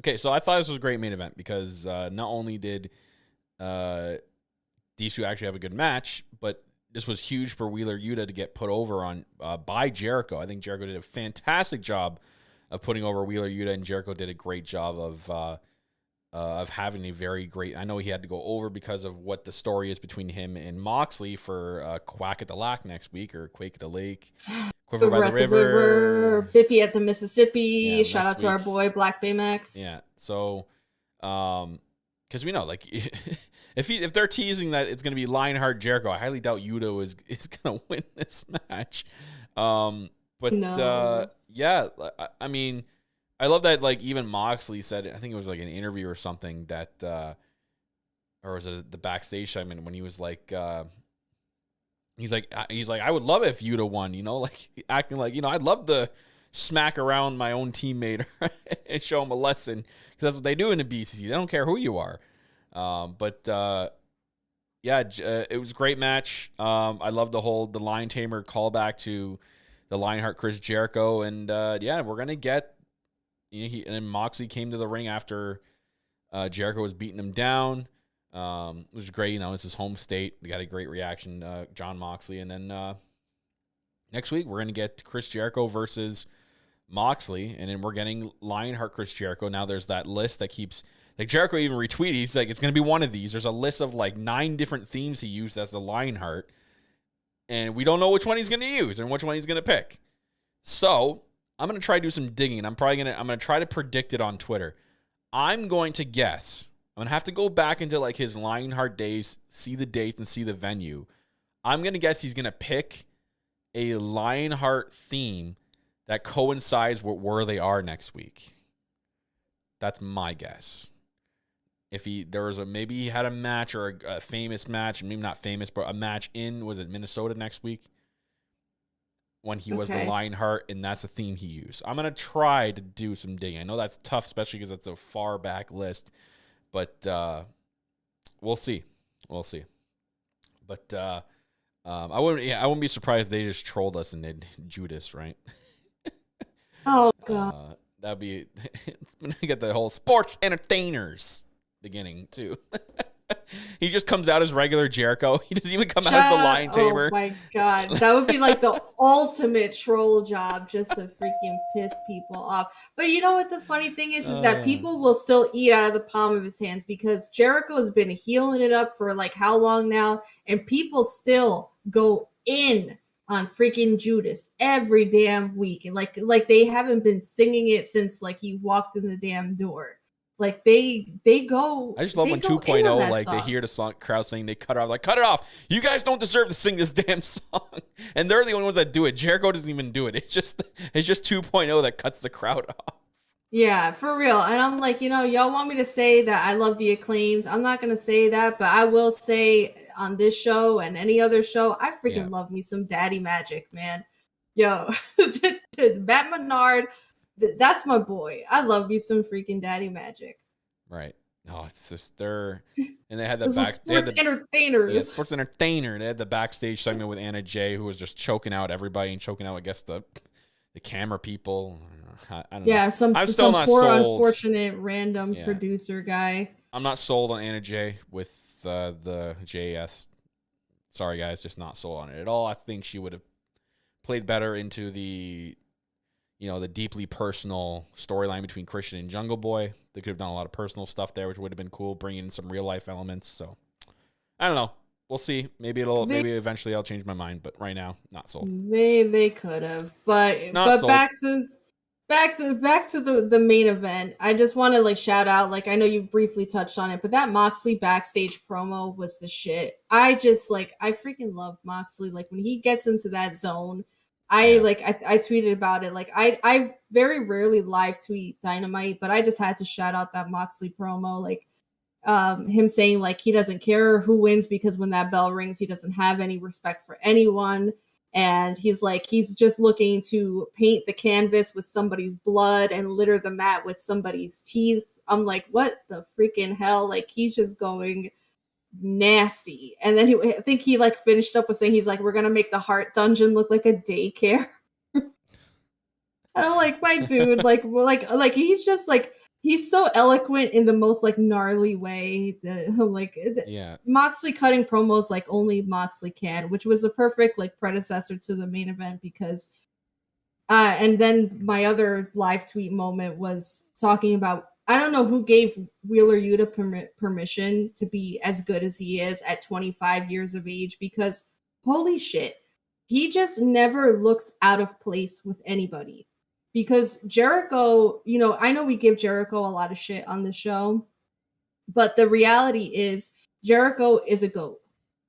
Okay, so I thought this was a great main event because not only did these two actually have a good match, but this was huge for Wheeler Yuta to get put over on by Jericho. I think Jericho did a fantastic job of putting over Wheeler Yuta, and Jericho did a great job of having a very great. I know he had to go over because of what the story is between him and Moxley for Quack at the Lack next week, or Quake at the Lake, Quiver by the River, Bippy at the Mississippi. Shout out to our boy Black Baymax. Yeah, so because we know if they're teasing that it's going to be Lionheart Jericho, I highly doubt Yuta is going to win this match. Yeah, I mean, I love that even Moxley said, I think it was an interview or something that or was it the backstage segment when he was like He's like, I would love it if you'd have won, like acting like, I'd love to smack around my own teammate and show him a lesson, because that's what they do in the BCC. They don't care who you are. Yeah, it was a great match. I love the Lion Tamer callback to the Lionheart Chris Jericho, and yeah, we're gonna get. And then Moxley came to the ring after Jericho was beating him down. It was great. It's his home state. We got a great reaction, John Moxley, and then next week we're gonna get Chris Jericho versus Moxley, and then we're getting Lionheart Chris Jericho. Now there's that list that keeps. Like Jericho even retweeted, he's like, it's going to be one of these. There's a list of like 9 different themes he used as the Lionheart, and we don't know which one he's going to use and which one he's going to pick. So I'm going to try to do some digging, and I'm going to try to predict it on Twitter. I'm going to guess. I'm going to have to go back into like his Lionheart days, see the date and see the venue. I'm going to guess he's going to pick a Lionheart theme that coincides with where they are next week. That's my guess. If maybe he had a match or a famous match, maybe not famous, but a match was it Minnesota next week when he was the Lionheart, and that's the theme he used. I'm going to try to do some digging. I know that's tough, especially because it's a far back list, but we'll see. But I wouldn't be surprised if they just trolled us and did Judas, right? Oh God. That'd be, it's going to get the whole sports entertainers beginning too. He just comes out as regular Jericho. He doesn't even come out as the Lion Tamer. Oh my God. That would be like the ultimate troll job, just to freaking piss people off. But you know what the funny thing is that people will still eat out of the palm of his hands, because Jericho has been healing it up for like how long now, and people still go in on freaking Judas every damn week. And like they haven't been singing it since like he walked in the damn door. Like they go. I just love when 2.0, like they hear the song crowd singing, they cut it off. Like, cut it off. You guys don't deserve to sing this damn song. And they're the only ones that do it. Jericho doesn't even do it. It's just 2.0 that cuts the crowd off. Yeah, for real. And I'm like, y'all want me to say that I love the Acclaimed. I'm not going to say that, but I will say on this show and any other show, I freaking love me some Daddy Magic, man. Yo, Matt Menard, that's my boy. I love me some freaking Daddy Magic. Right. No, it's just and they had the entertainers. Yeah, sports entertainer. They had the backstage segment with Anna Jay, who was just choking out everybody and choking out, I guess, the camera people. I don't know. Some poor sold. Unfortunate random producer guy. I'm not sold on Anna Jay with the JS. Sorry guys, just not sold on it at all. I think she would have played better into the deeply personal storyline between Christian and Jungle Boy. They could have done a lot of personal stuff there, which would have been cool, bringing in some real life elements. So I don't know. We'll see. Maybe eventually I'll change my mind, but right now, not sold. They could have, but sold. back to the main event. I just want to shout out, I know you briefly touched on it, but that Moxley backstage promo was the shit. I freaking love Moxley. When he gets into that zone, I tweeted about it. I very rarely live tweet Dynamite, but I just had to shout out that Moxley promo. Him saying he doesn't care who wins, because when that bell rings, he doesn't have any respect for anyone. And he's just looking to paint the canvas with somebody's blood and litter the mat with somebody's teeth. I'm like, what the freaking hell? He's just going nasty. And then I think he finished up with saying we're gonna make the Heart Dungeon look like a daycare. And I'm like, my dude, he's just he's so eloquent in the most gnarly way. Moxley cutting promos like only Moxley can, which was a perfect predecessor to the main event, because and then my other live tweet moment was talking about, I don't know who gave Wheeler Yuta permission to be as good as he is at 25 years of age, because holy shit, he just never looks out of place with anybody. Because Jericho, I know we give Jericho a lot of shit on the show, but the reality is Jericho is a GOAT.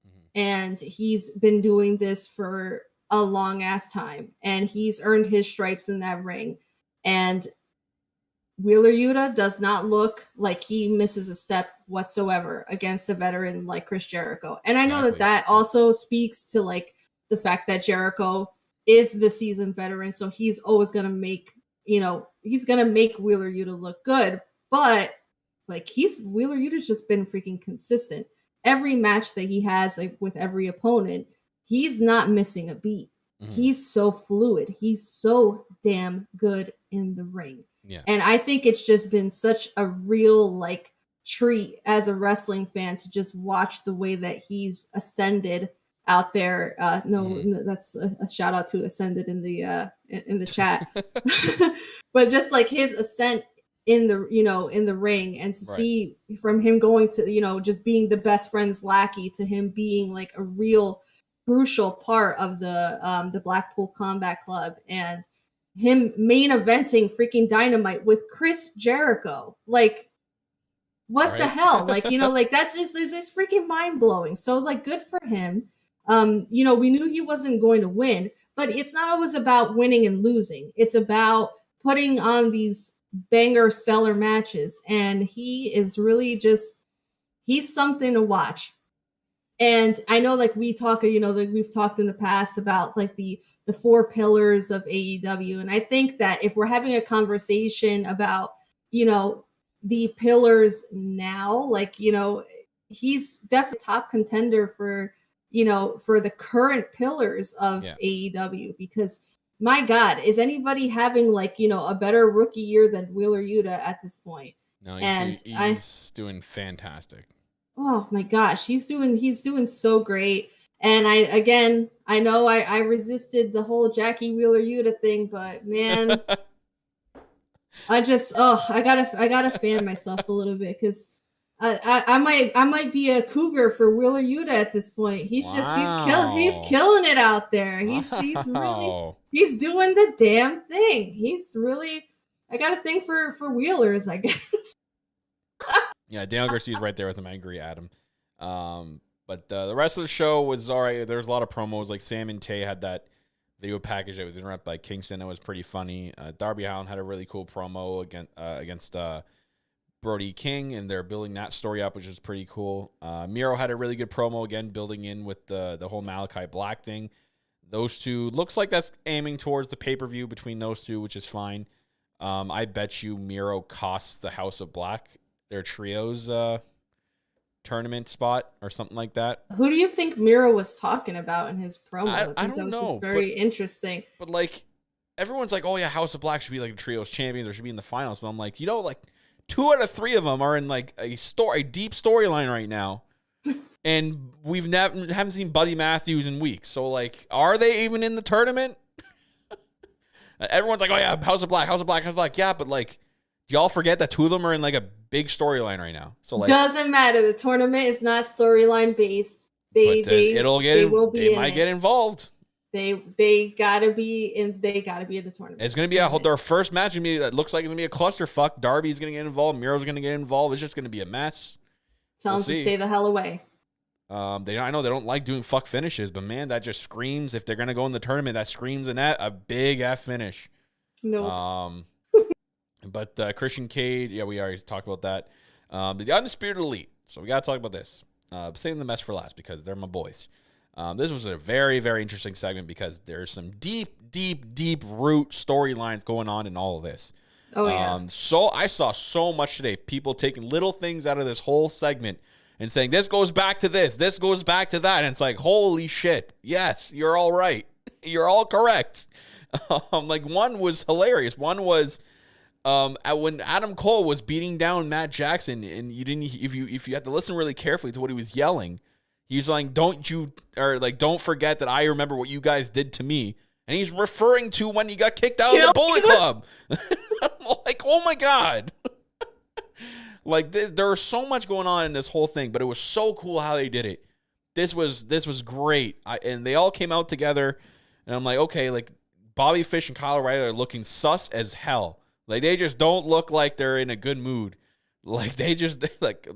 Mm-hmm. And he's been doing this for a long ass time, and he's earned his stripes in that ring. And Wheeler Yuta does not look like he misses a step whatsoever against a veteran like Chris Jericho. And I know that also speaks to like the fact that Jericho is the seasoned veteran. So he's always going to make, he's going to make Wheeler Yuta look good. But like Wheeler Yuta's just been freaking consistent. Every match that he has like, with every opponent, he's not missing a beat. Mm-hmm. He's so fluid. He's so damn good in the ring. Yeah. And I think it's just been such a real like treat as a wrestling fan to just watch the way that he's ascended out there. No, that's a shout out to Ascended in the chat. But just like his ascent in the ring, and to see from him going to, just being the best friend's lackey to him being like a real crucial part of the Blackpool Combat Club, and him main eventing freaking Dynamite with Chris Jericho. Like, what the hell? Like, like that's just is freaking mind blowing. So like, good for him. We knew he wasn't going to win, but it's not always about winning and losing. It's about putting on these banger seller matches. And he is really he's something to watch. And I know like we talk, like we've talked in the past about like the 4 pillars of AEW. And I think that if we're having a conversation about, the pillars now, like, he's definitely top contender for the current pillars of AEW, because my God, is anybody having like, a better rookie year than Wheeler Yuta at this point? No, he's doing fantastic. Oh my gosh, he's doing so great. And I know I resisted the whole Jackie Wheeler Yuta thing, but man, I gotta fan myself a little bit, because I might be a cougar for Wheeler Yuta at this point. He's killing it out there. He's really doing the damn thing. I got a thing for Wheelers, I guess. Yeah, Daniel Garcia's right there with him. I agree, Adam. But the rest of the show was all right. There's a lot of promos. Like Sam and Tay had that video package that was interrupted by Kingston. That was pretty funny. Darby Allin had a really cool promo against Brody King, and they're building that story up, which is pretty cool. Miro had a really good promo, again, building in with the whole Malachi Black thing. Those two, looks like that's aiming towards the pay-per-view between those two, which is fine. I bet you Miro costs the House of Black their trios tournament spot or something like that. Who do you think Miro was talking about in his promo? I don't know. That was just very interesting. But like, everyone's like, oh yeah, House of Black should be like trios champions or should be in the finals. But I'm like, like 2 out of 3 of them are in like a deep storyline right now. And haven't seen Buddy Matthews in weeks. So like, are they even in the tournament? Everyone's like, oh yeah, House of Black. Yeah, but like, do y'all forget that 2 of them are in like a big storyline right now? So like, doesn't matter. The tournament is not storyline based. They might get involved. They gotta be in the tournament. It's gonna be their first match. It looks like it's gonna be a clusterfuck. Darby's gonna get involved. Miro's gonna get involved. It's just gonna be a mess. Tell them to stay the hell away. I know they don't like doing fuck finishes, but man, that just screams, if they're gonna go in the tournament, that screams a big F finish. No. But Christian Cage, we already talked about that. The Undisputed Elite. So we gotta talk about this. Saving the mess for last because they're my boys. This was a very, very interesting segment because there's some deep root storylines going on in all of this. Oh, yeah. So I saw so much today. People taking little things out of this whole segment and saying, this goes back to this goes back to that. And it's like, holy shit. Yes, you're all right. You're all correct. Like, one was hilarious. One was when Adam Cole was beating down Matt Jackson, and if you had to listen really carefully to what he was yelling, he's like, don't forget that I remember what you guys did to me. And he's referring to when he got kicked out of the Bullet Club. I'm like, oh my God. Like, there was so much going on in this whole thing, but it was so cool how they did it. This was great. And they all came out together, and I'm like, okay, like, Bobby Fish and Kyle O'Reilly are looking sus as hell. Like, they just don't look like they're in a good mood. Like, like,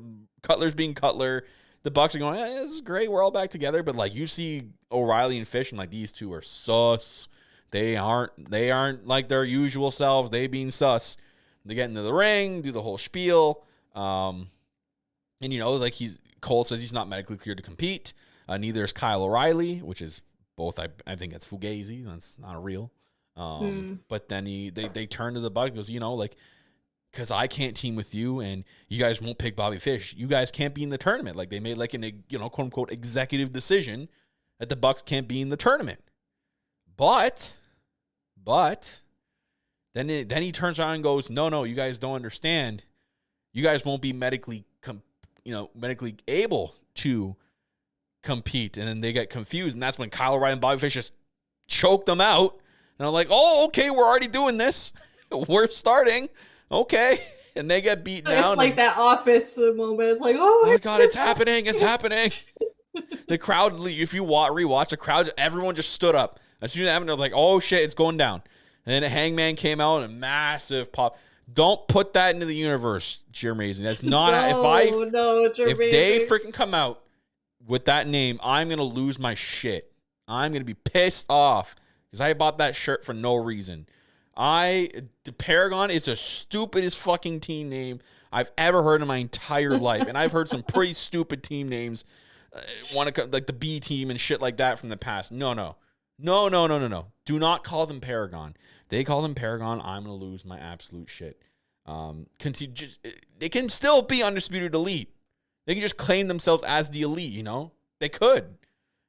Cutler's being Cutler. The Bucks are going, this is great. We're all back together. But, like, you see O'Reilly and Fish, and, like, these two are sus. They aren't like their usual selves. They being sus. They get into the ring, do the whole spiel. And, like Cole says he's not medically cleared to compete. Neither is Kyle O'Reilly, which is both, I think that's Fugazi. That's not real. But then they turn to the Bucks and goes, because I can't team with you and you guys won't pick Bobby Fish. You guys can't be in the tournament. Like, they made like an, quote unquote executive decision that the Bucks can't be in the tournament. But then he turns around and goes, no, you guys don't understand. You guys won't be medically able to compete. And then they get confused. And that's when Kyle O'Reilly and Bobby Fish just choked them out. And I'm like, oh, okay, we're already doing this. We're starting. Okay. And they get beaten down. It's like that Office moment. It's like, oh my God, it's happening. It's happening. The crowd, if you rewatch the crowd, everyone just stood up. As soon as it happened, they're like, oh shit, it's going down. And then Hangman came out and a massive pop. Don't put that into the universe, Jermaine. That's not. If they freaking come out with that name, I'm gonna lose my shit. I'm gonna be pissed off because I bought that shirt for no reason. The Paragon is the stupidest fucking team name I've ever heard in my entire life, and I've heard some pretty stupid team names. Like the B team and shit like that from the past. No. Do not call them Paragon. They call them Paragon. I'm gonna lose my absolute shit. They can still be Undisputed Elite. They can just claim themselves as the Elite. They could.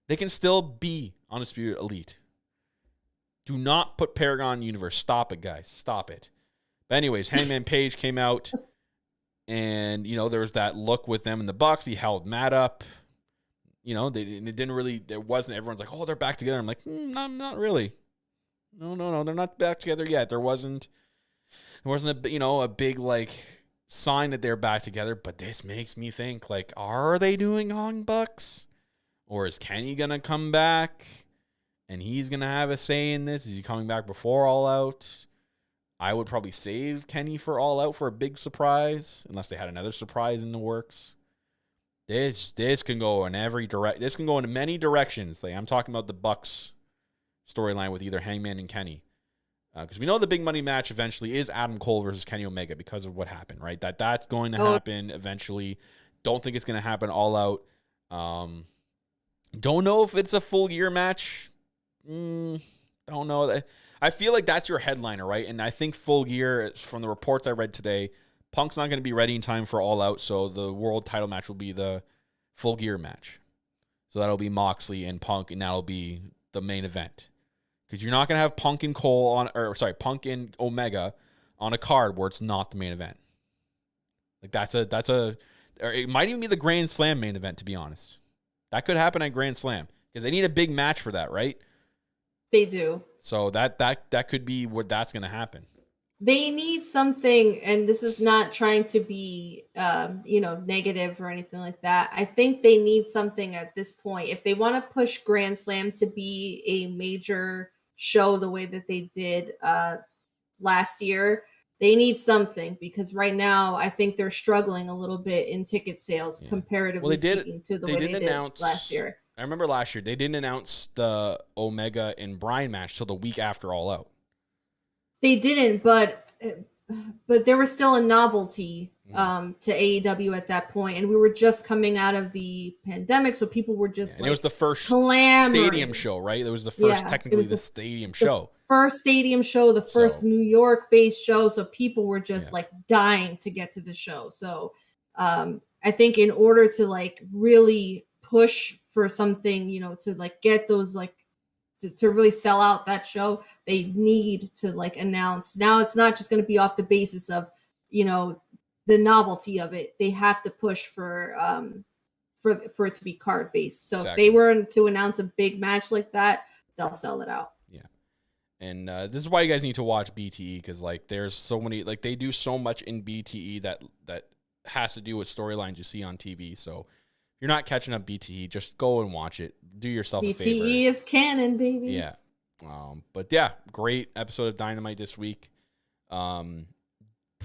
They can still be Undisputed Elite. Do not put Paragon Universe. Stop it, guys. Stop it. But anyways, Hangman Page came out, and there was that look with them in the Bucks. He held Matt up. It didn't really. There wasn't. Everyone's like, "Oh, they're back together." I'm like, not really. No, they're not back together yet. There wasn't a big like sign that they're back together. But this makes me think, like, are they doing Young Bucks, or is Kenny gonna come back, and he's gonna have a say in this? Is he coming back before All Out? I would probably save Kenny for All Out for a big surprise, unless they had another surprise in the works. This can go in every direct. This can go in many directions. Like, I'm talking about the Bucks storyline with either Hangman and Kenny, because we know the big money match eventually is Adam Cole versus Kenny Omega because of what happened, right? That's going to happen eventually. Don't think it's going to happen All Out. Don't know if it's a full year match. Don't know. I feel like that's your headliner, right? And I think full year, from the reports I read today, Punk's not going to be ready in time for All Out, so the world title match will be the full gear match. So that'll be Moxley and Punk, and that'll be the main event. Because you're not going to have Punk and Punk and Omega on a card where it's not the main event. Like, or it might even be the Grand Slam main event, to be honest. That could happen at Grand Slam, because they need a big match for that, right? They do. So that could be where that's going to happen. They need something, and this is not trying to be, negative or anything like that. I think they need something at this point. If they want to push Grand Slam to be a major show the way that they did last year, they need something, because right now I think they're struggling a little bit in ticket sales comparatively speaking to the way they did last year. I remember last year they didn't announce the Omega and Bryan match till the week after All Out. They didn't, but there was still a novelty to AEW at that point, and we were just coming out of the pandemic, so people were just and it was the first clamoring. Stadium show, right? It was the first, technically the stadium show. First stadium show, the first New York-based show, so people were just like dying to get to the show. So I think in order to like really push for something, to like get those like to really sell out that show, they need to like announce. Now it's not just going to be off the basis of, the novelty of it. They have to push for it to be card based. So if they were to announce a big match like that, they'll sell it out. Yeah. And this is why you guys need to watch BTE, because like there's so many, like they do so much in BTE that has to do with storylines you see on TV. So if you're not catching up BTE, just go and watch it. Do yourself a favor. BTE is canon, baby. Yeah. But yeah, great episode of Dynamite this week.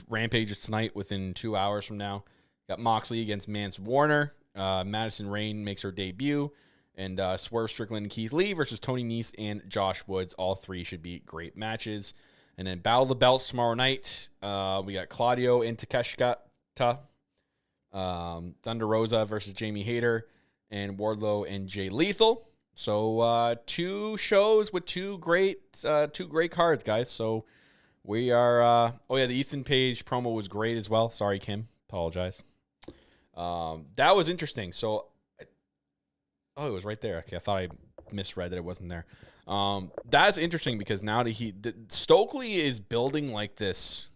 Rampage is tonight within 2 hours from now. Got Moxley against Mance Warner. Madison Rayne makes her debut. And Swerve Strickland and Keith Lee versus Tony Nese and Josh Woods. All three should be great matches. And then Battle of the Belts tomorrow night. We got Claudio and Takeshita. Thunder Rosa versus Jamie Hayter. And Wardlow and Jay Lethal. So 2 shows with 2 great cards, guys. So we are. The Ethan Page promo was great as well. Sorry, Kim. Apologize. That was interesting. So, it was right there. Okay, I thought I misread that it wasn't there. That's interesting because now that Stokely is building like this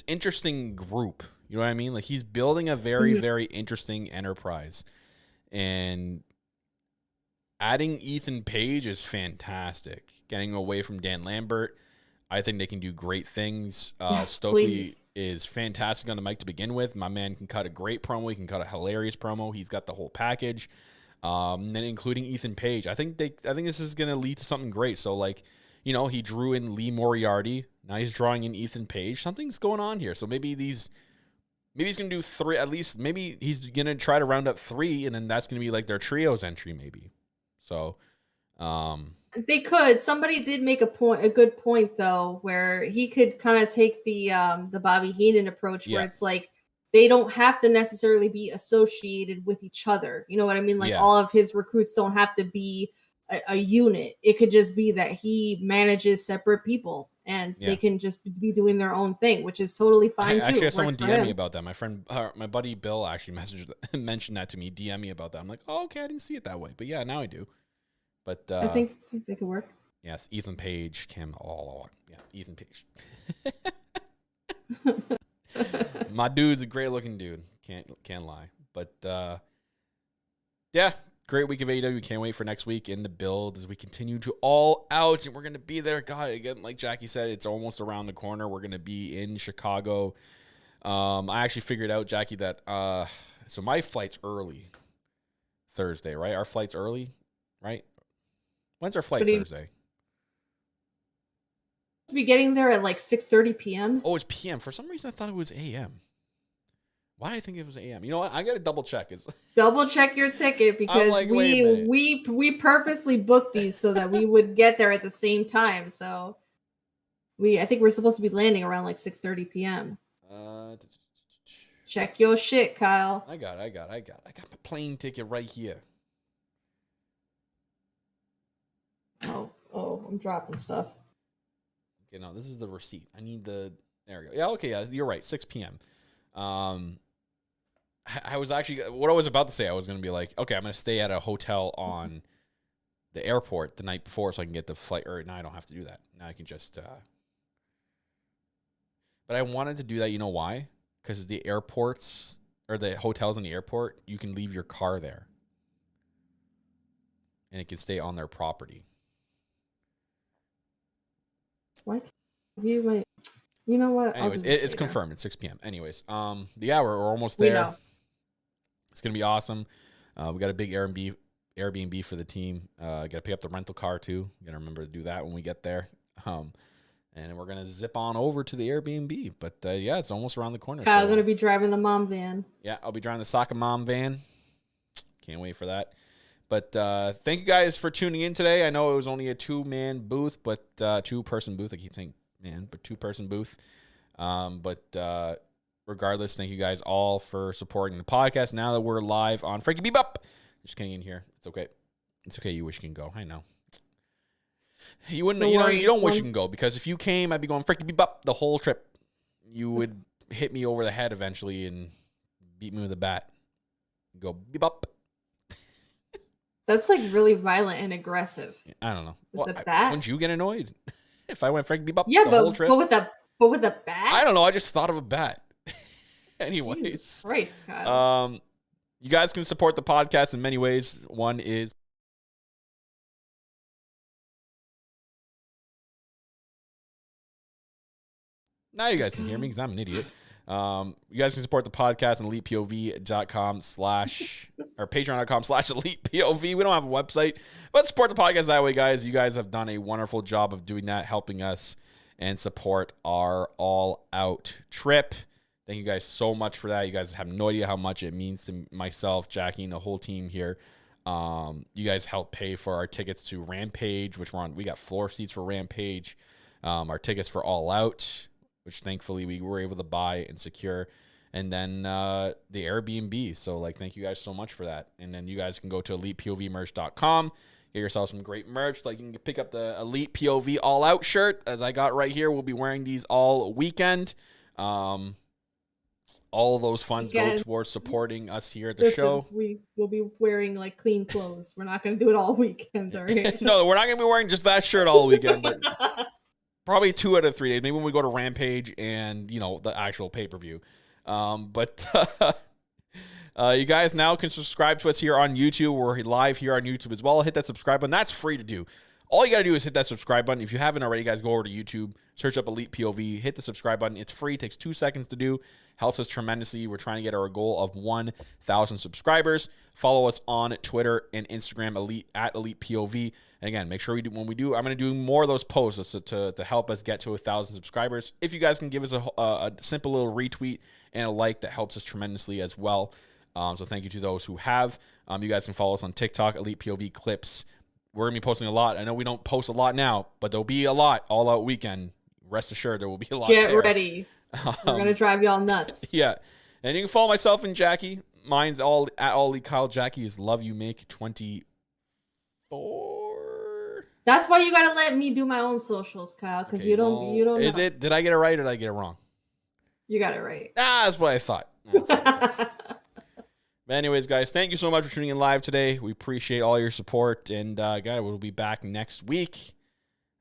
interesting group. You know what I mean? Like he's building a very, very interesting enterprise, and adding Ethan Page is fantastic. Getting away from Dan Lambert, I think they can do great things. Yes, Stokely please. is fantastic on the mic to begin with. My man can cut a great promo. He can cut a hilarious promo. He's got the whole package. And then including Ethan Page. I think this is going to lead to something great. So he drew in Lee Moriarty. Now he's drawing in Ethan Page. Something's going on here. So maybe he's going to do 3 at least. Maybe he's going to try to round up 3 and then that's going to be like their trios entry maybe. So they could. Somebody did make a good point though, where he could kind of take the Bobby Heenan approach, where it's like they don't have to necessarily be associated with each other. You know what I mean? Like all of his recruits don't have to be a unit. It could just be that he manages separate people, and they can just be doing their own thing, which is totally fine too. Actually, have someone DM me about that. My friend, my buddy Bill, actually mentioned that to me. DM me about that. I'm like, oh, okay, I didn't see it that way, but yeah, now I do. But I think they could work. Yes, Ethan Page, Kim. Oh, yeah, Ethan Page. My dude's a great looking dude. Can't lie. But great week of AEW. Can't wait for next week in the build as we continue to All Out, and we're gonna be there. God, again, like Jackie said, it's almost around the corner. We're gonna be in Chicago. I actually figured out, Jackie, that so my flight's early Thursday, right? Our flight's early, right? When's our flight Thursday? To be getting there at like 6:30 p.m. Oh, it's p.m. For some reason, I thought it was a.m. Why did I think it was a.m.? You know what? I got to double check. Double check your ticket because like, we purposely booked these so that we would get there at the same time. So I think we're supposed to be landing around like 6:30 p.m. Check your shit, Kyle. I got my plane ticket right here. Oh, I'm dropping stuff. Okay, no, this is the receipt. I need there we go. Yeah, okay, yeah, you're right. 6 p.m. I was actually, what I was about to say, I was going to be like, okay, I'm going to stay at a hotel on the airport the night before so I can get the flight. Or now I don't have to do that. Now I can just, but I wanted to do that. You know why? Because the airports or the hotels in the airport, you can leave your car there and it can stay on their property. Why? You know what? Anyways, it's confirmed. It's 6 p.m. Anyways, we're almost there. We know. It's gonna be awesome. We got a big Airbnb for the team. Got to pick up the rental car too. Got to remember to do that when we get there. And we're gonna zip on over to the Airbnb. But it's almost around the corner. Kyle's gonna be driving the mom van. Yeah, I'll be driving the Soccer Mom van. Can't wait for that. But thank you guys for tuning in today. I know it was only a 2-man booth, but 2-person booth. I keep saying man, but 2-person booth. But regardless, thank you guys all for supporting the podcast. Now that we're live on Frankie Bebop, just getting in here. It's okay. It's okay. You wish you can go. I know. You wouldn't. You don't wish you can go because if you came, I'd be going Frankie Bebop the whole trip. You would hit me over the head eventually and beat me with a bat. Go Bebop. That's like really violent and aggressive. I don't know. With the bat? Wouldn't you get annoyed if I went Frankie Bebop the whole trip? But with a bat? I don't know. I just thought of a bat. Anyways. Jesus Christ, Kyle. You guys can support the podcast in many ways. One is now you guys can hear me because I'm an idiot. You guys can support the podcast on elitepov.com/ or patreon.com/elitepov. We don't have a website, but support the podcast that way, guys. You guys have done a wonderful job of doing that, helping us and support our All Out trip. Thank you guys so much for that. You guys have no idea how much it means to myself, Jackie, and the whole team here. You guys helped pay for our tickets to Rampage, which we got floor seats for Rampage. our tickets for All Out, which thankfully we were able to buy and secure. And then the Airbnb. So, like, thank you guys so much for that. And then you guys can go to ElitePOVmerch.com. Get yourself some great merch. Like, you can pick up the Elite POV All Out shirt, as I got right here. We'll be wearing these all weekend. All those funds go towards supporting us here at the show. We will be wearing, like, clean clothes. We're not going to do it all weekend, all right? No, we're not going to be wearing just that shirt all weekend, but probably 2 out of 3 days. Maybe when we go to Rampage and, you know, the actual pay-per-view. You guys now can subscribe to us here on YouTube. We're live here on YouTube as well. Hit that subscribe button. That's free to do. All you got to do is hit that subscribe button. If you haven't already, guys, go over to YouTube, search up Elite POV, hit the subscribe button. It's free. It takes 2 seconds to do. Helps us tremendously. We're trying to get our goal of 1,000 subscribers. Follow us on Twitter and Instagram, at Elite POV. And again, make sure when we do, I'm going to do more of those posts to help us get to 1,000 subscribers. If you guys can give us a simple little retweet and a like, that helps us tremendously as well. So thank you to those who have. You guys can follow us on TikTok, Elite POV Clips. We're going to be posting a lot. I know we don't post a lot now, but there'll be a lot all out weekend. Rest assured, there will be a lot. Get ready. We're going to drive y'all nuts. Yeah. And you can follow myself and Jackie. Mine's at Ollie Kyle. Jackie is Love You Make 24. That's why you got to let me do my own socials, Kyle, because you don't Is know. it? Did I get it right or did I get it wrong? You got it right. That's what I thought. But anyways, guys, thank you so much for tuning in live today. We appreciate all your support. And, guys, we'll be back next week.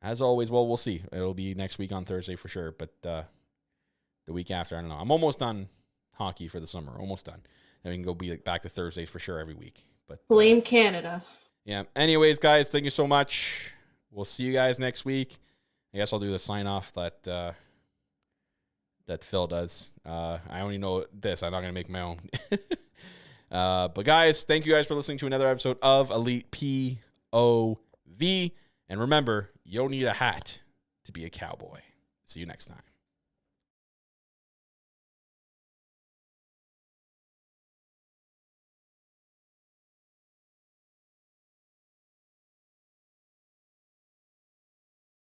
As always, well, we'll see. It'll be next week on Thursday for sure. But the week after, I don't know. I'm almost done hockey for the summer. Almost done. Then we can go be back to Thursdays for sure every week. But blame Canada. Yeah. Anyways, guys, thank you so much. We'll see you guys next week. I guess I'll do the sign-off that Phil does. I only know this. I'm not going to make my own. But guys, thank you guys for listening to another episode of Elite POV. And remember, you don't need a hat to be a cowboy. See you next time.